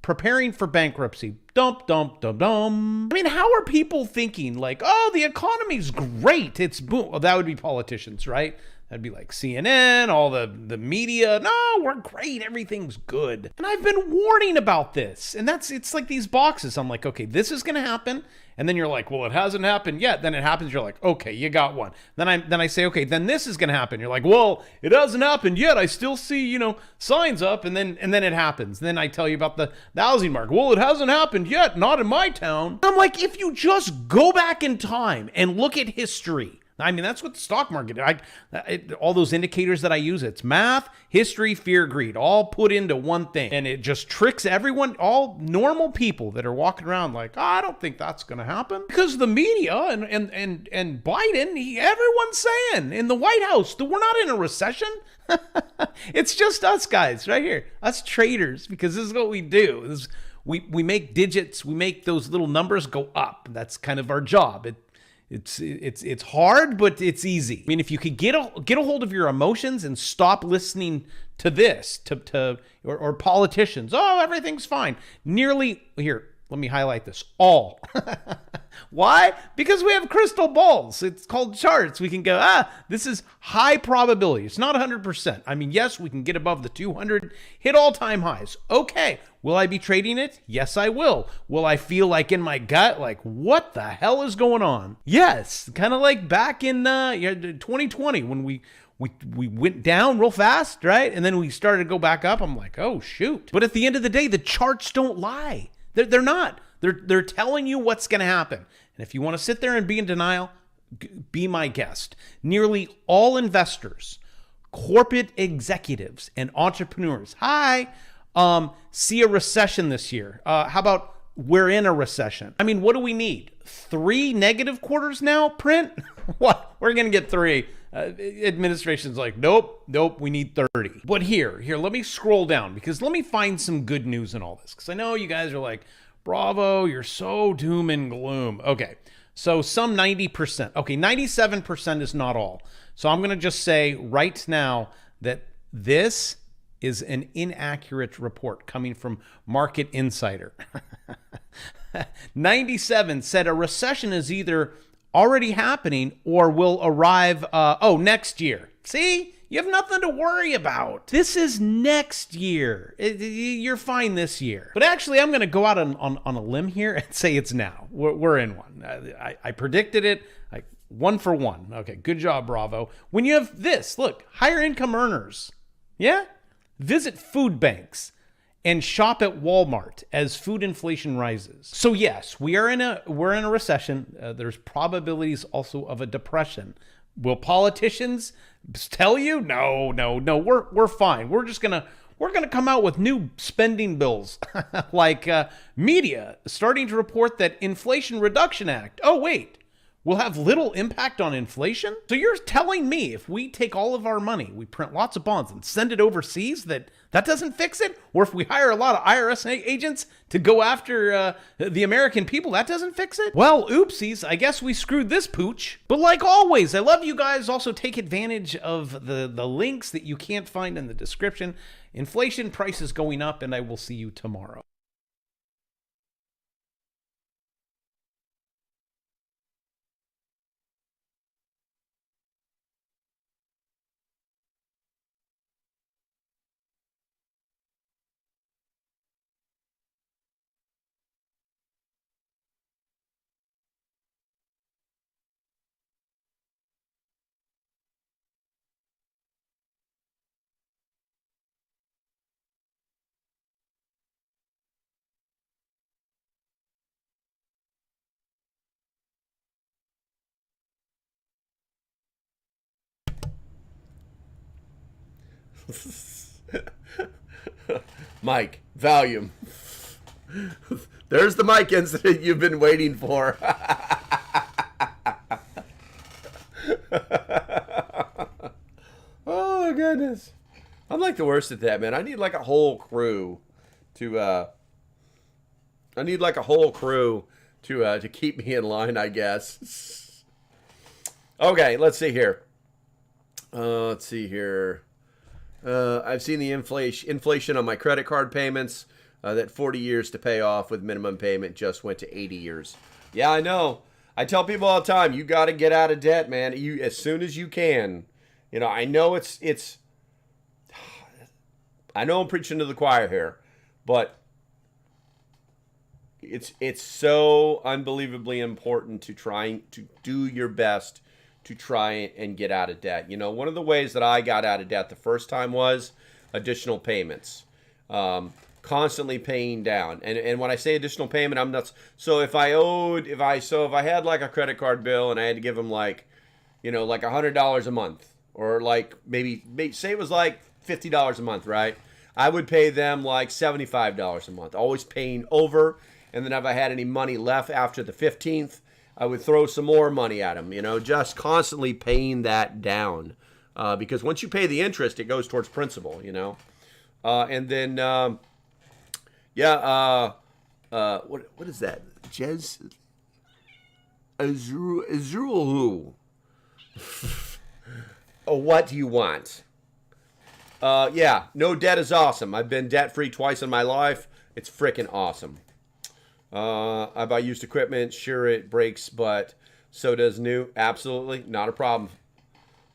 Preparing for bankruptcy. Dump. I mean, how are people thinking like, oh, the economy's great, it's boom? Well, that would be politicians, right? That'd be like CNN, all the media. No, we're great, everything's good. And I've been warning about this. And it's like these boxes. I'm like, okay, this is gonna happen. And then you're like, well, it hasn't happened yet. Then it happens, you're like, okay, you got one. Then I say, okay, then this is gonna happen. You're like, well, it hasn't happened yet. I still see, signs up, and then it happens. And then I tell you about the housing market. Well, it hasn't happened yet, not in my town. I'm like, if you just go back in time and look at history. I mean, that's what the stock market, all those indicators that I use, it's math, history, fear, greed, all put into one thing. And it just tricks everyone, all normal people that are walking around like, I don't think that's going to happen. Because the media and Biden, everyone's saying in the White House that we're not in a recession. It's just us guys right here, us traders, because this is what we do. We make digits, we make those little numbers go up. That's kind of our job. It's hard, but it's easy. I mean, if you could get a hold of your emotions and stop listening to this, or politicians, oh, everything's fine. Nearly, here, let me highlight this, all Why? Because we have crystal balls. It's called charts. We can go, this is high probability. It's not 100%. I mean, yes, we can get above the 200, hit all-time highs. Okay. Will I be trading it? Yes, I will. Will I feel like in my gut, like, what the hell is going on? Yes. Kind of like back in 2020 when we went down real fast, right? And then we started to go back up. I'm like, oh, shoot. But at the end of the day, the charts don't lie. They're not. They're telling you what's going to happen. And if you want to sit there and be in denial, be my guest. Nearly all investors, corporate executives, and entrepreneurs, see a recession this year. How about we're in a recession? I mean, what do we need? 3 negative quarters now, print? What? We're going to get 3. Administration's like, nope, we need 30. But here, let me scroll down because let me find some good news in all this. Because I know you guys are like, bravo, you're so doom and gloom. Okay, so some 90%. Okay, 97% is not all. So I'm going to just say right now that this is an inaccurate report coming from Market Insider. 97 said a recession is either already happening or will arrive next year. See? You have nothing to worry about. This is next year. You're fine this year. But actually, I'm going to go out on a limb here and say it's now. We're in one. I predicted it. 1 for 1. Okay, good job, bravo. When you have this, look, higher income earners. Yeah? Visit food banks and shop at Walmart as food inflation rises. So yes, we're in a recession. There's probabilities also of a depression. Will politicians tell you? No. We're fine. We're gonna come out with new spending bills, like media starting to report that Inflation Reduction Act. Oh wait, will have little impact on inflation. So you're telling me if we take all of our money, we print lots of bonds and send it overseas, that doesn't fix it? Or if we hire a lot of IRS agents to go after the American people, that doesn't fix it? Well, oopsies, I guess we screwed this pooch. But like always, I love you guys. Also take advantage of the links that you can't find in the description. Inflation prices going up, and I will see you tomorrow. Mike, volume. There's the Mike incident you've been waiting for. Oh my goodness. I'm like the worst at that, man. I need like a whole crew to keep me in line, I guess. Okay, let's see here. I've seen the inflation on my credit card payments. That 40 years to pay off with minimum payment just went to 80 years. Yeah, I know. I tell people all the time, you got to get out of debt, man. As soon as you can. You know, I know it's. I know I'm preaching to the choir here, but it's so unbelievably important to try to do your best to try and get out of debt. You know, one of the ways that I got out of debt the first time was additional payments, constantly paying down. And when I say additional payment, I'm not. So if I had like a credit card bill and I had to give them like $100 a month, or like maybe say it was like $50 a month, right? I would pay them like $75 a month, always paying over. And then if I had any money left after the 15th, I would throw some more money at them, just constantly paying that down. Because once you pay the interest, it goes towards principal, and then, what is that? Jez? Azrul. Oh, what do you want? No debt is awesome. I've been debt-free twice in my life. It's freaking awesome. I buy used equipment. Sure, it breaks, but so does new. Absolutely, not a problem.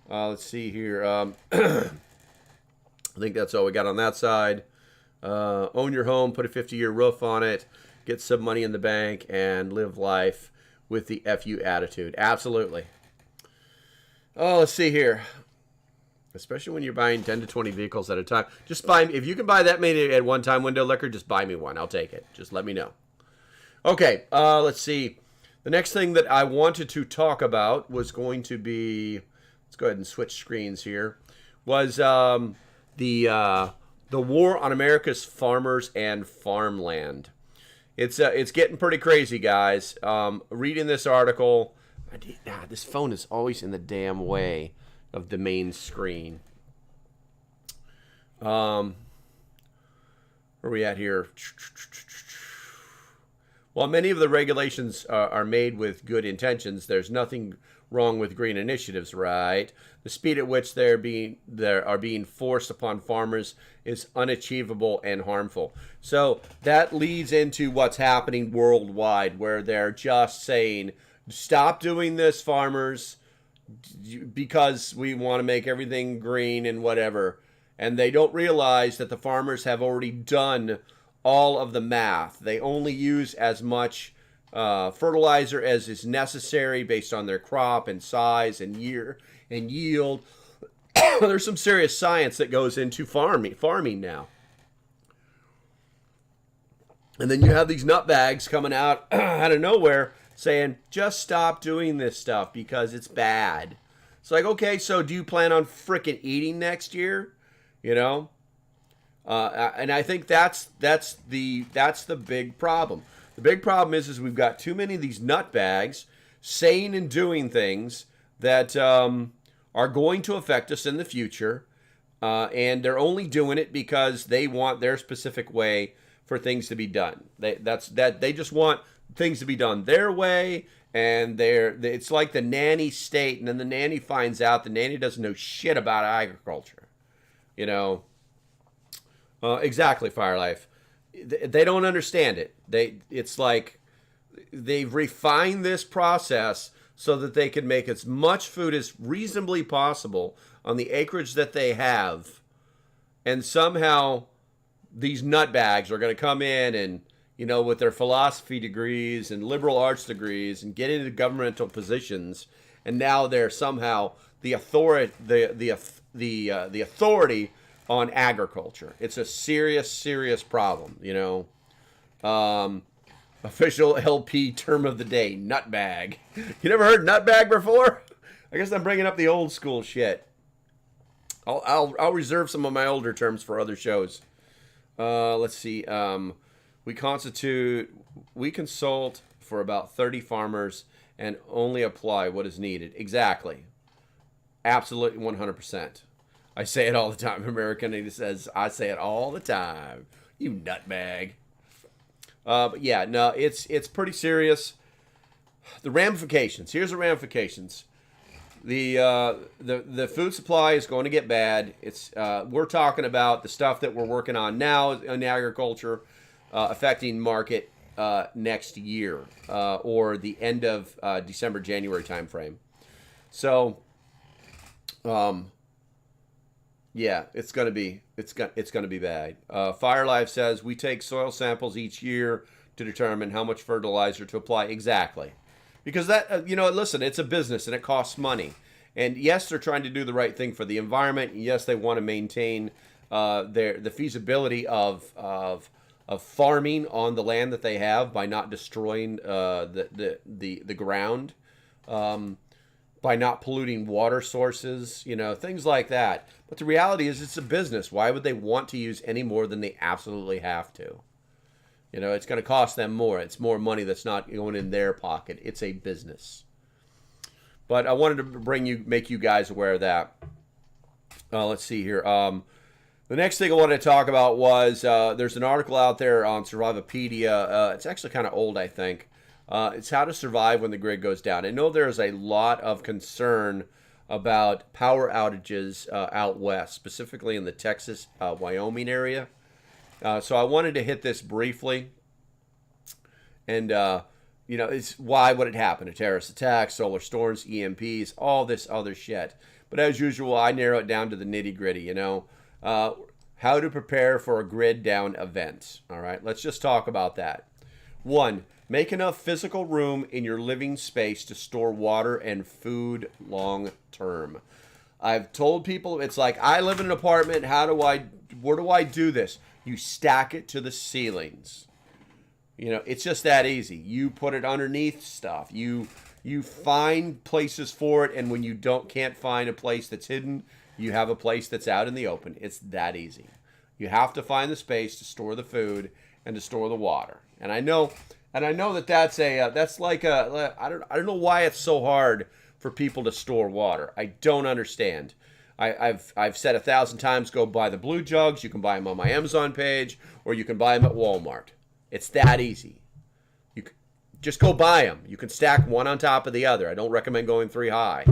Let's see here. I think that's all we got on that side. Own your home, put a 50-year roof on it, get some money in the bank, and live life with the FU attitude. Absolutely. Oh, let's see here. Especially when you're buying 10 to 20 vehicles at a time. Just buy, if you can buy that many at one time, Window Liquor, just buy me one. I'll take it. Just let me know. Okay, let's see. The next thing that I wanted to talk about was going to be, let's go ahead and switch screens here, was the war on America's farmers and farmland. It's getting pretty crazy, guys. Reading this article, this phone is always in the damn way of the main screen. Where are we at here? While many of the regulations are made with good intentions, there's nothing wrong with green initiatives, right? The speed at which they are being forced upon farmers is unachievable and harmful. So that leads into what's happening worldwide, where they're just saying, stop doing this, farmers, because we want to make everything green and whatever. And they don't realize that the farmers have already done all of the math. They only use as much fertilizer as is necessary based on their crop and size and year and yield. There's some serious science that goes into farming now. And then you have these nutbags coming out of nowhere saying, just stop doing this stuff because it's bad. It's like, okay, so do you plan on frickin' eating next year? You know? And I think that's the big problem. The big problem is we've got too many of these nutbags saying and doing things that are going to affect us in the future, and they're only doing it because they want their specific way for things to be done. They just want things to be done their way, and it's like the nanny state, and then the nanny finds out the nanny doesn't know shit about agriculture. You know, exactly, Fire Life. They don't understand it. It's like they've refined this process so that they can make as much food as reasonably possible on the acreage that they have, and somehow these nutbags are going to come in and, you know, with their philosophy degrees and liberal arts degrees and get into governmental positions, and now they're somehow the authority on agriculture. It's a serious problem, you know. Official LP term of the day, nutbag. You never heard nutbag before? I guess I'm bringing up the old school shit. I'll reserve some of my older terms for other shows. Let's see. We consult for about 30 farmers and only apply what is needed. Exactly. Absolutely 100%. I say it all the time. American says, I say it all the time. You nutbag. But yeah, no, it's pretty serious. The ramifications. Here's the ramifications. The food supply is going to get bad. We're talking about the stuff that we're working on now in agriculture, affecting market next year, or the end of December, January timeframe. So, yeah, it's gonna be bad. Fire Life says we take soil samples each year to determine how much fertilizer to apply. Exactly, because that listen, it's a business and it costs money. And yes, they're trying to do the right thing for the environment. And yes, they want to maintain the feasibility of farming on the land that they have by not destroying the ground. By not polluting water sources, things like that. But the reality is it's a business. Why would they want to use any more than they absolutely have to? It's going to cost them more. It's more money that's not going in their pocket. It's a business. But I wanted to make you guys aware of that. Let's see here. The next thing I wanted to talk about was there's an article out there on Survivopedia. It's actually kind of old, I think. It's how to survive when the grid goes down. I know there's a lot of concern about power outages out west, specifically in the Texas, Wyoming area. So I wanted to hit this briefly. And, it's why would it happen? A terrorist attack, solar storms, EMPs, all this other shit. But as usual, I narrow it down to the nitty gritty, how to prepare for a grid down event. All right, let's just talk about that. 1, make enough physical room in your living space to store water and food long term. I've told people, it's like, I live in an apartment. Where do I do this? You stack it to the ceilings. It's just that easy. You put it underneath stuff. You find places for it, and when you can't find a place that's hidden, you have a place that's out in the open. It's that easy. You have to find the space to store the food and to store the water. And I know that's I don't know why it's so hard for people to store water. I don't understand. I've said 1,000 times, go buy the blue jugs. You can buy them on my Amazon page, or you can buy them at Walmart. It's that easy. You just go buy them. You can stack one on top of the other. I don't recommend going 3 high.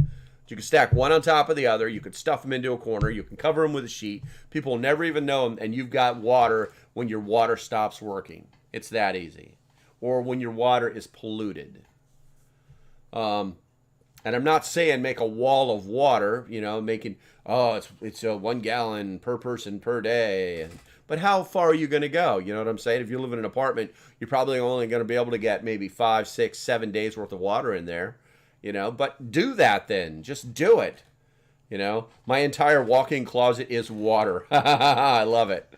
You can stack one on top of the other. You can stuff them into a corner. You can cover them with a sheet. People will never even know them, and you've got water when your water stops working. It's that easy. Or when your water is polluted. And I'm not saying make a wall of water, making, it's 1 gallon per person per day. But how far are you going to go? You know what I'm saying? If you live in an apartment, you're probably only going to be able to get maybe 5, 6, 7 days worth of water in there. But do that then. Just do it. My entire walk-in closet is water. I love it.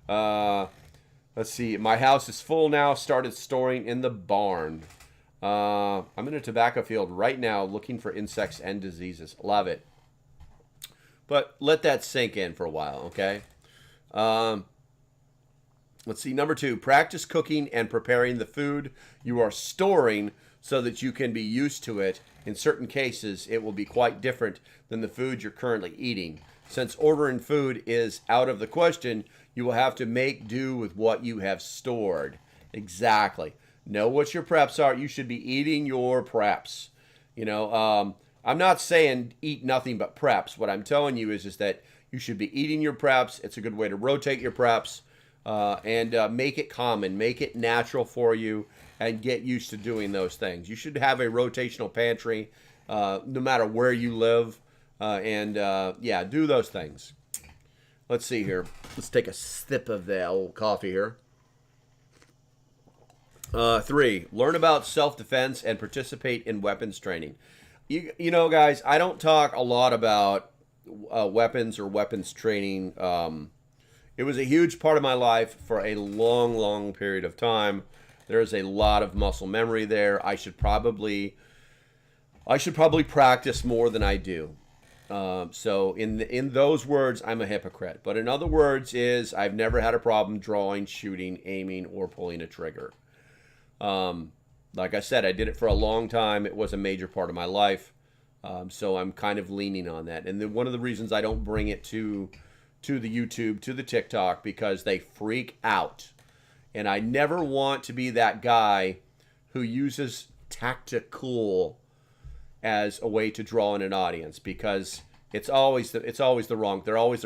Let's see. My house is full now. Started storing in the barn. I'm in a tobacco field right now looking for insects and diseases. Love it. But let that sink in for a while, okay? Let's see. Number 2, practice cooking and preparing the food you are storing so that you can be used to it. In certain cases, it will be quite different than the food you're currently eating. Since ordering food is out of the question, you will have to make do with what you have stored. Exactly. Know what your preps are. You should be eating your preps. I'm not saying eat nothing but preps. What I'm telling you is that you should be eating your preps. It's a good way to rotate your preps and make it common, make it natural for you, and get used to doing those things. You should have a rotational pantry no matter where you live. Do those things. Let's see here. Let's take a sip of the old coffee here. 3, learn about self-defense and participate in weapons training. Guys, I don't talk a lot about weapons or weapons training. It was a huge part of my life for a long, long period of time. There's a lot of muscle memory there. I should probably practice more than I do. So in those words, I'm a hypocrite. But in other words is I've never had a problem drawing, shooting, aiming, or pulling a trigger. Like I said, I did it for a long time. It was a major part of my life. So I'm kind of leaning on that. And then one of the reasons I don't bring it to the YouTube, to the TikTok, because they freak out. And I never want to be that guy who uses tactical as a way to draw in an audience, because they're always the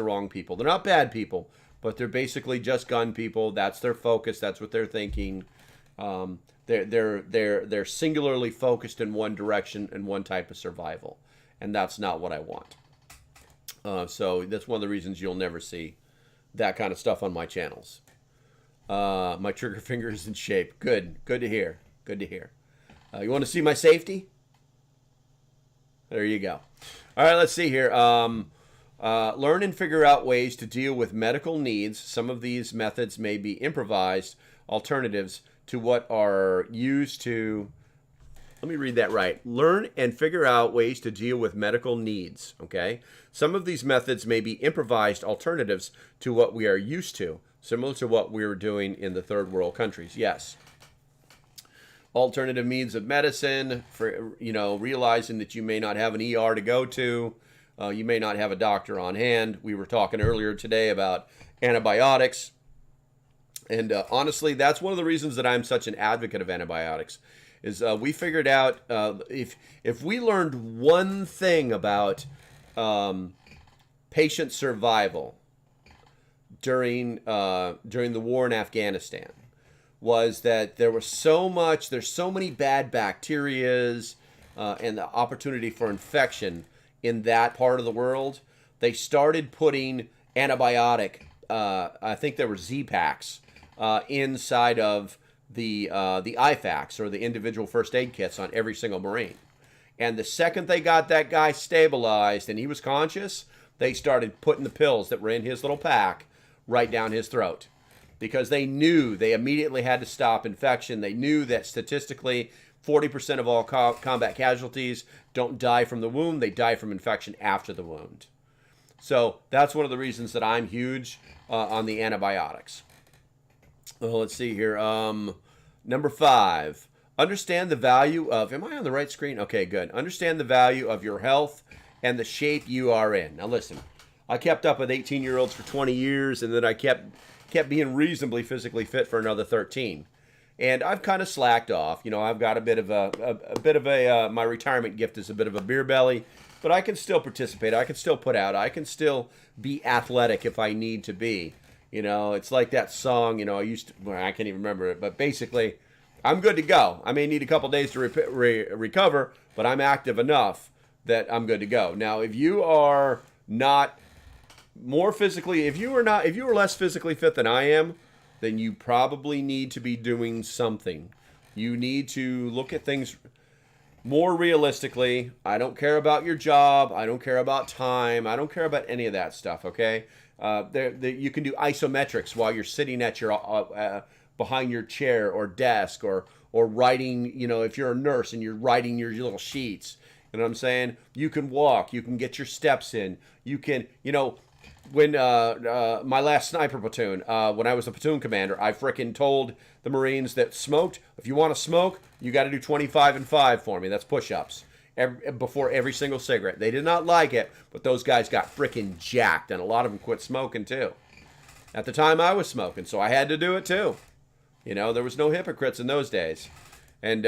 wrong people. They're not bad people, but they're basically just gun people. That's their focus. That's what they're thinking. They're singularly focused in one direction and one type of survival, and that's not what I want. So that's one of the reasons you'll never see that kind of stuff on my channels. My trigger finger is in shape. Good to hear. You want to see my safety? There you go. All right, let's see here. Learn and figure out ways to deal with medical needs. Some of these methods may be improvised alternatives to what are used to... Let me read that right. Learn and figure out ways to deal with medical needs, okay? Some of these methods may be improvised alternatives to what we are used to, similar to what we were doing in the third world countries. Yes. Alternative means of medicine, for realizing that you may not have an ER to go to, you may not have a doctor on hand. We were talking earlier today about antibiotics, and honestly, that's one of the reasons that I'm such an advocate of antibiotics. Is we figured out if we learned one thing about patient survival during the war in Afghanistan, was that there's so many bad bacterias and the opportunity for infection in that part of the world. They started putting antibiotic, I think there were Z-packs, inside of the IFAKs, or the individual first aid kits, on every single Marine. And the second they got that guy stabilized and he was conscious, they started putting the pills that were in his little pack right down his throat. Because they knew they immediately had to stop infection. They knew that statistically 40% of all combat casualties don't die from the wound. They die from infection after the wound. So that's one of the reasons that I'm huge on the antibiotics. Well, let's see here. Number 5, understand the value of, am I on the right screen? Okay, good. Understand the value of your health and the shape you are in. Now listen, I kept up with 18-year-olds for 20 years, and then I kept being reasonably physically fit for another 13. And I've kind of slacked off. You know, I've got a bit of my retirement gift is a bit of a beer belly, but I can still participate. I can still put out. I can still be athletic if I need to be. You know, it's like that song, you know, I can't even remember it, but basically, I'm good to go. I may need a couple days to recover, but I'm active enough that I'm good to go. Now, if you are not more physically, if you are less physically fit than I am, then you probably need to be doing something. You need to look at things more realistically. I don't care about your job. I don't care about time. I don't care about any of that stuff, okay? You can do isometrics while you're sitting at your behind your chair or desk, or writing, you know, if you're a nurse and you're writing your little sheets. You know what I'm saying? You can walk. You can get your steps in. You can, you know, when my last sniper platoon, when I was a platoon commander, I frickin' told the Marines that smoked, if you want to smoke, you got to do 25 and 5 for me. That's push-ups. Before every single cigarette. They did not like it, but those guys got frickin' jacked, and a lot of them quit smoking too. At the time I was smoking, so I had to do it too. You know, there was no hypocrites in those days. And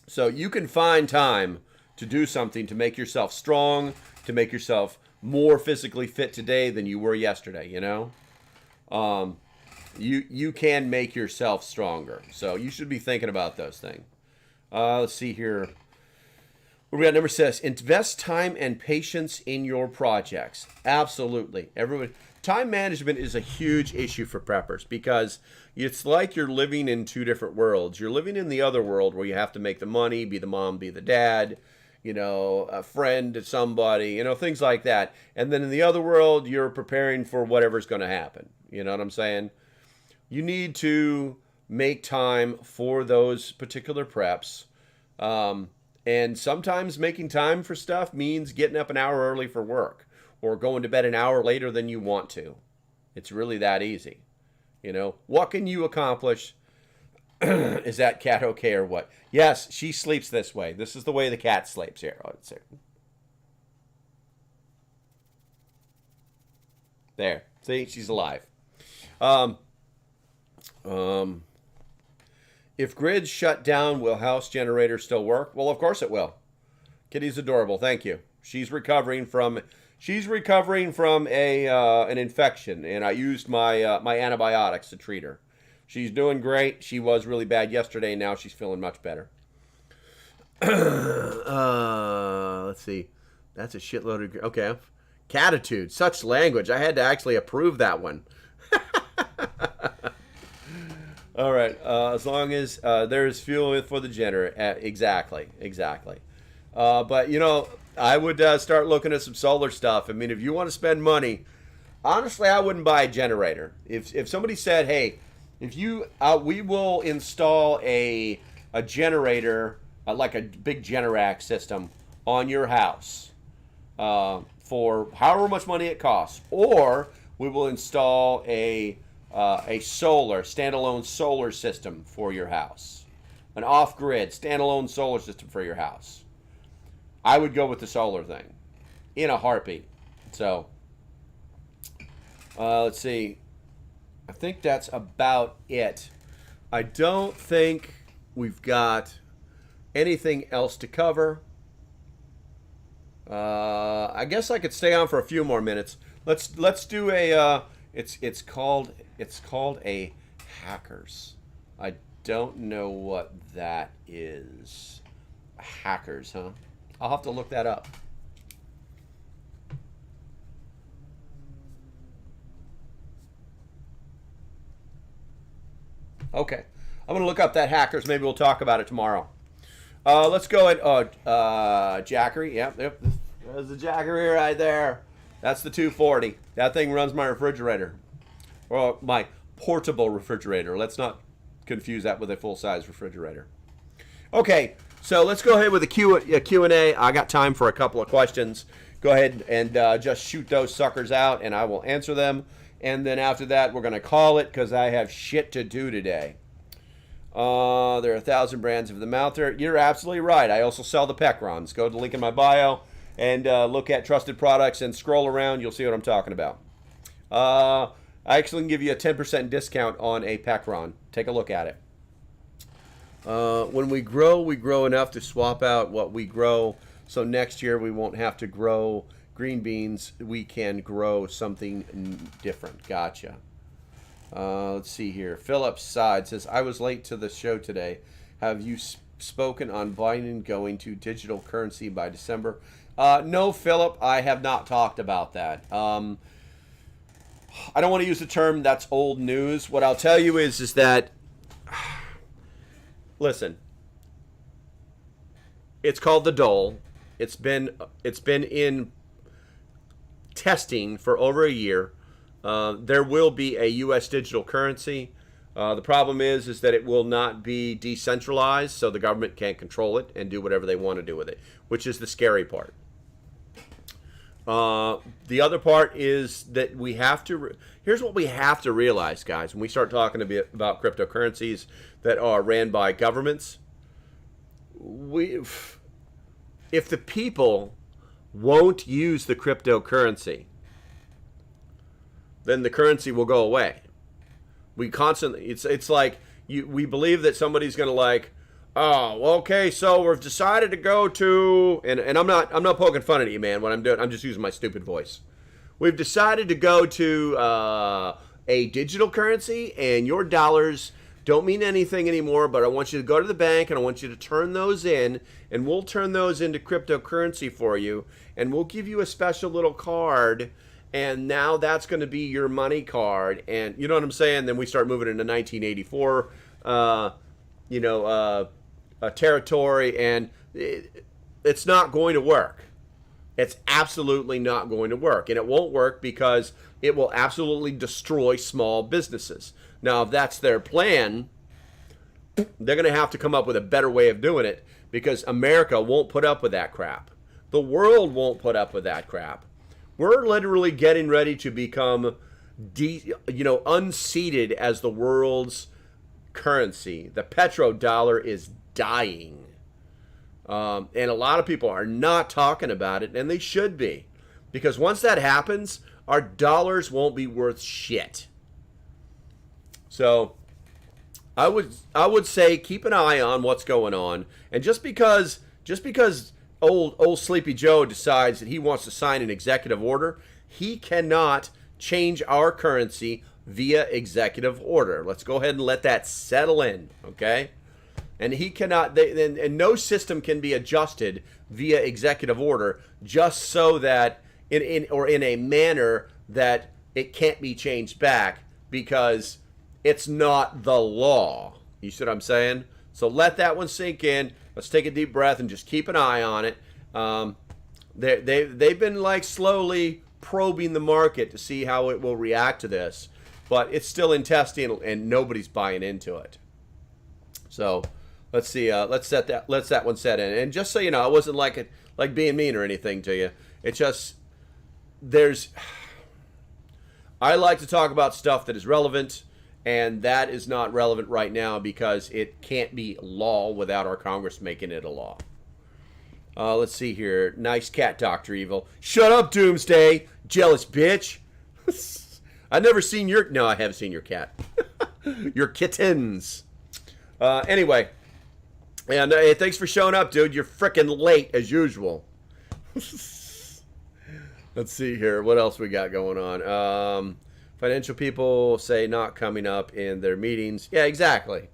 so you can find time to do something to make yourself strong, to make yourself more physically fit today than you were yesterday, you know? You can make yourself stronger. So you should be thinking about those things. Let's see here. What we got? Number 6, invest time and patience in your projects. Absolutely. Everyone, time management is a huge issue for preppers, because it's like you're living in two different worlds. You're living in the other world where you have to make the money, be the mom, be the dad, you know, a friend to somebody, you know, things like that. And then in the other world, you're preparing for whatever's going to happen. You know what I'm saying? You need to make time for those particular preps. And sometimes making time for stuff means getting up an hour early for work, or going to bed an hour later than you want to. It's really that easy. You know, what can you accomplish? Is that cat okay or what? Yes, she sleeps this way. This is the way the cat sleeps here. Let's see. There. See, she's alive. If grids shut down, will house generators still work? Well, of course it will. Kitty's adorable. Thank you. She's recovering from an infection, and I used my my antibiotics to treat her. She's doing great. She was really bad yesterday. Now she's feeling much better. Let's see. That's a shitload of... Okay. Catitude. Such language. I had to actually approve that one. All right. As long as there is fuel for the generator. Exactly. But, you know, I would start looking at some solar stuff. I mean, if you want to spend money, honestly, I wouldn't buy a generator. If somebody said, hey, if you, we will install a generator, like a big Generac system on your house for however much money it costs, or we will install a standalone solar system for your house, an off-grid standalone solar system for your house, I would go with the solar thing in a heartbeat. So let's see. I think that's about it. I don't think we've got anything else to cover. I guess I could stay on for a few more minutes. Let's do a it's called a hackers. I don't know what that is. Hackers, huh? I'll have to look that up. Okay. I'm going to look up that hackers. Maybe we'll talk about it tomorrow. Let's go at Jackery. Yep. There's the Jackery right there. That's the 240. That thing runs my refrigerator. Or my portable refrigerator. Let's not confuse that with a full-size refrigerator. Okay, so let's go ahead with a Q&A. I got time for a couple of questions. Go ahead and just shoot those suckers out, and I will answer them. And then after that, we're going to call it because I have shit to do today. There are 1,000 brands of them out there. You're absolutely right. I also sell the Pecrons. Go to the link in my bio and look at trusted products and scroll around. You'll see what I'm talking about. I actually can give you a 10% discount on a Pecron. Take a look at it. When we grow enough to swap out what we grow. So next year we won't have to grow green beans. We can grow something different. Gotcha. Let's see here. Philip Side says, I was late to the show today. Have you spoken on Biden going to digital currency by December? No, Philip, I have not talked about that. I don't want to use the term that's old news. What I'll tell you is that, listen, it's called the dole. It's been in testing for over a year. There will be a U.S. digital currency. The problem is that it will not be decentralized, so the government can't control it and do whatever they want to do with it, which is the scary part. The other part is that we have to... Here's what we have to realize, guys, when we start talking about cryptocurrencies that are ran by governments. If the people won't use the cryptocurrency, then the currency will go away. We constantly, it's like we believe that somebody's going to like, oh, okay, so we've decided to go to, and I'm not poking fun at you, man. What I'm doing, I'm just using my stupid voice. We've decided to go to a digital currency, and your dollars don't mean anything anymore, but I want you to go to the bank and I want you to turn those in, and we'll turn those into cryptocurrency for you, and we'll give you a special little card, and now that's going to be your money card. And you know what I'm saying? Then we start moving into 1984, territory, and it's not going to work. It's absolutely not going to work, and it won't work because it will absolutely destroy small businesses. Now, if that's their plan, they're going to have to come up with a better way of doing it, because America won't put up with that crap. The world won't put up with that crap. We're literally getting ready to become, unseated as the world's currency. The petrodollar is dying. And a lot of people are not talking about it, and they should be. Because once that happens, our dollars won't be worth shit. So I would say keep an eye on what's going on. And just because old Sleepy Joe decides that he wants to sign an executive order, he cannot change our currency via executive order. Let's go ahead and let that settle in, okay? And he cannot, and no system can be adjusted via executive order just so that in a manner that it can't be changed back, because it's not the law. You see what I'm saying? So let that one sink in. Let's take a deep breath and just keep an eye on it. They've been like slowly probing the market to see how it will react to this, but it's still in testing and nobody's buying into it. So let's see. Let's that one set in. And just so you know, it wasn't like being mean or anything to you. It's just I like to talk about stuff that is relevant. And that is not relevant right now because it can't be law without our Congress making it a law. Let's see here. Nice cat, Dr. Evil. Shut up, Doomsday. Jealous bitch. I've never seen your... No, I have seen your cat. Your kittens. Anyway. And hey, thanks for showing up, dude. You're freaking late as usual. Let's see here. What else we got going on? Financial people say not coming up in their meetings. Yeah, exactly.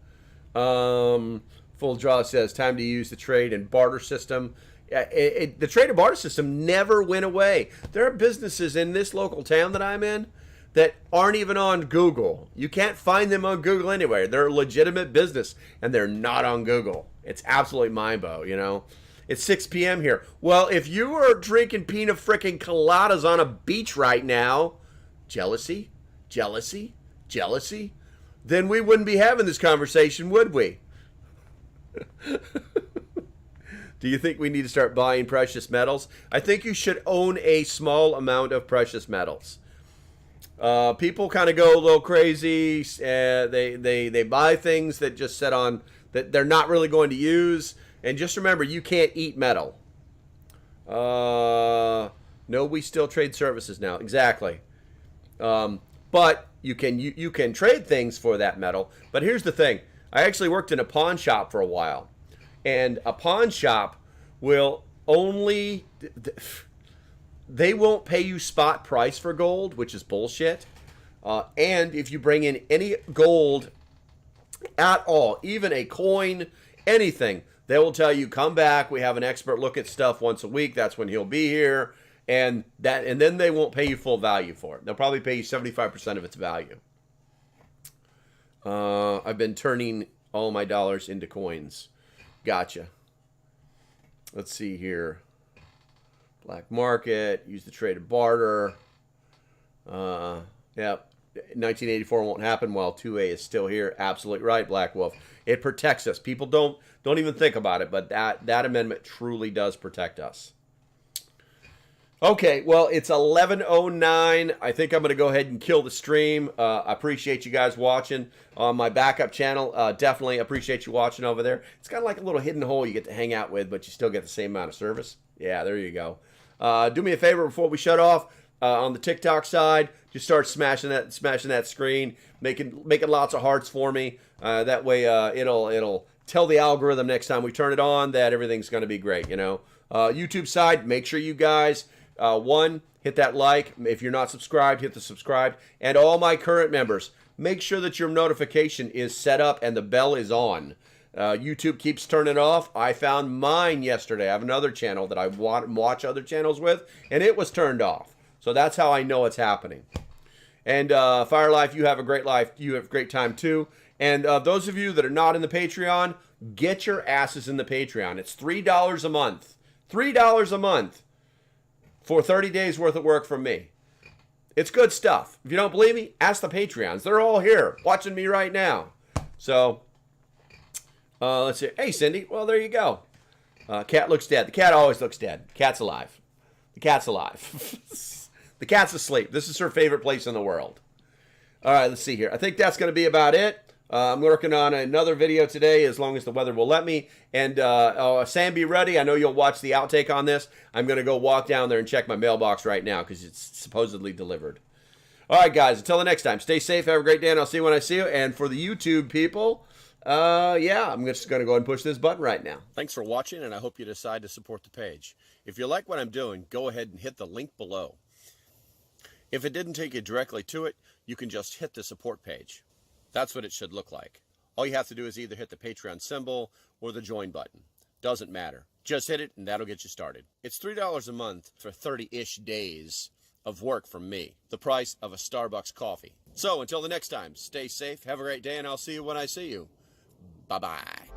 Full Draw says, time to use the trade and barter system. The trade and barter system never went away. There are businesses in this local town that I'm in that aren't even on Google. You can't find them on Google anywhere. They're a legitimate business, and they're not on Google. It's absolutely mind-bow, you know. It's 6 p.m. here. Well, if you are drinking pina frickin' coladas on a beach right now, jealousy, then we wouldn't be having this conversation, would we? Do you think we need to start buying precious metals? I think you should own a small amount of precious metals. People kind of go a little crazy. They buy things that just set on that they're not really going to use. And just remember, you can't eat metal. No, we still trade services now. Exactly. But you can trade things for that metal. But here's the thing. I actually worked in a pawn shop for a while. And a pawn shop will only... They won't pay you spot price for gold, which is bullshit. And if you bring in any gold at all, even a coin, anything, they will tell you, come back. We have an expert look at stuff once a week. That's when he'll be here. And then they won't pay you full value for it. They'll probably pay you 75% of its value. I've been turning all my dollars into coins. Gotcha. Let's see here. Black market, use the trade and barter. Yep. 1984 won't happen while 2A is still here. Absolutely right, Black Wolf. It protects us. People don't even think about it, but that amendment truly does protect us. Okay, well, it's 11:09. I think I'm going to go ahead and kill the stream. I appreciate you guys watching on my backup channel. Definitely appreciate you watching over there. It's kind of like a little hidden hole you get to hang out with, but you still get the same amount of service. Yeah, there you go. Do me a favor before we shut off. On the TikTok side, just start smashing that screen, making lots of hearts for me. That way, it'll tell the algorithm next time we turn it on that everything's going to be great. You know, YouTube side, make sure you guys hit that like. If you're not subscribed, hit the subscribe. And all my current members, make sure that your notification is set up and the bell is on. YouTube keeps turning off. I found mine yesterday. I have another channel that I watch other channels with, and it was turned off. So that's how I know it's happening. And Fire Life, you have a great life. You have a great time too. And those of you that are not in the Patreon, get your asses in the Patreon. It's $3 a month. $3 a month for 30 days worth of work from me. It's good stuff. If you don't believe me, ask the Patreons. They're all here watching me right now. So, let's see. Hey, Cindy. Well, there you go. Cat looks dead. The cat always looks dead. Cat's alive. The cat's alive. The cat's asleep. This is her favorite place in the world. All right, let's see here. I think that's going to be about it. I'm working on another video today as long as the weather will let me. And Sam, be ready. I know you'll watch the outtake on this. I'm going to go walk down there and check my mailbox right now because it's supposedly delivered. All right, guys. Until the next time, stay safe. Have a great day, and I'll see you when I see you. And for the YouTube people, yeah, I'm just going to go ahead and push this button right now. Thanks for watching, and I hope you decide to support the page. If you like what I'm doing, go ahead and hit the link below. If it didn't take you directly to it, you can just hit the support page. That's what it should look like. All you have to do is either hit the Patreon symbol or the join button. Doesn't matter. Just hit it and that'll get you started. It's $3 a month for 30-ish days of work from me. The price of a Starbucks coffee. So until the next time, stay safe, have a great day, and I'll see you when I see you. Bye-bye.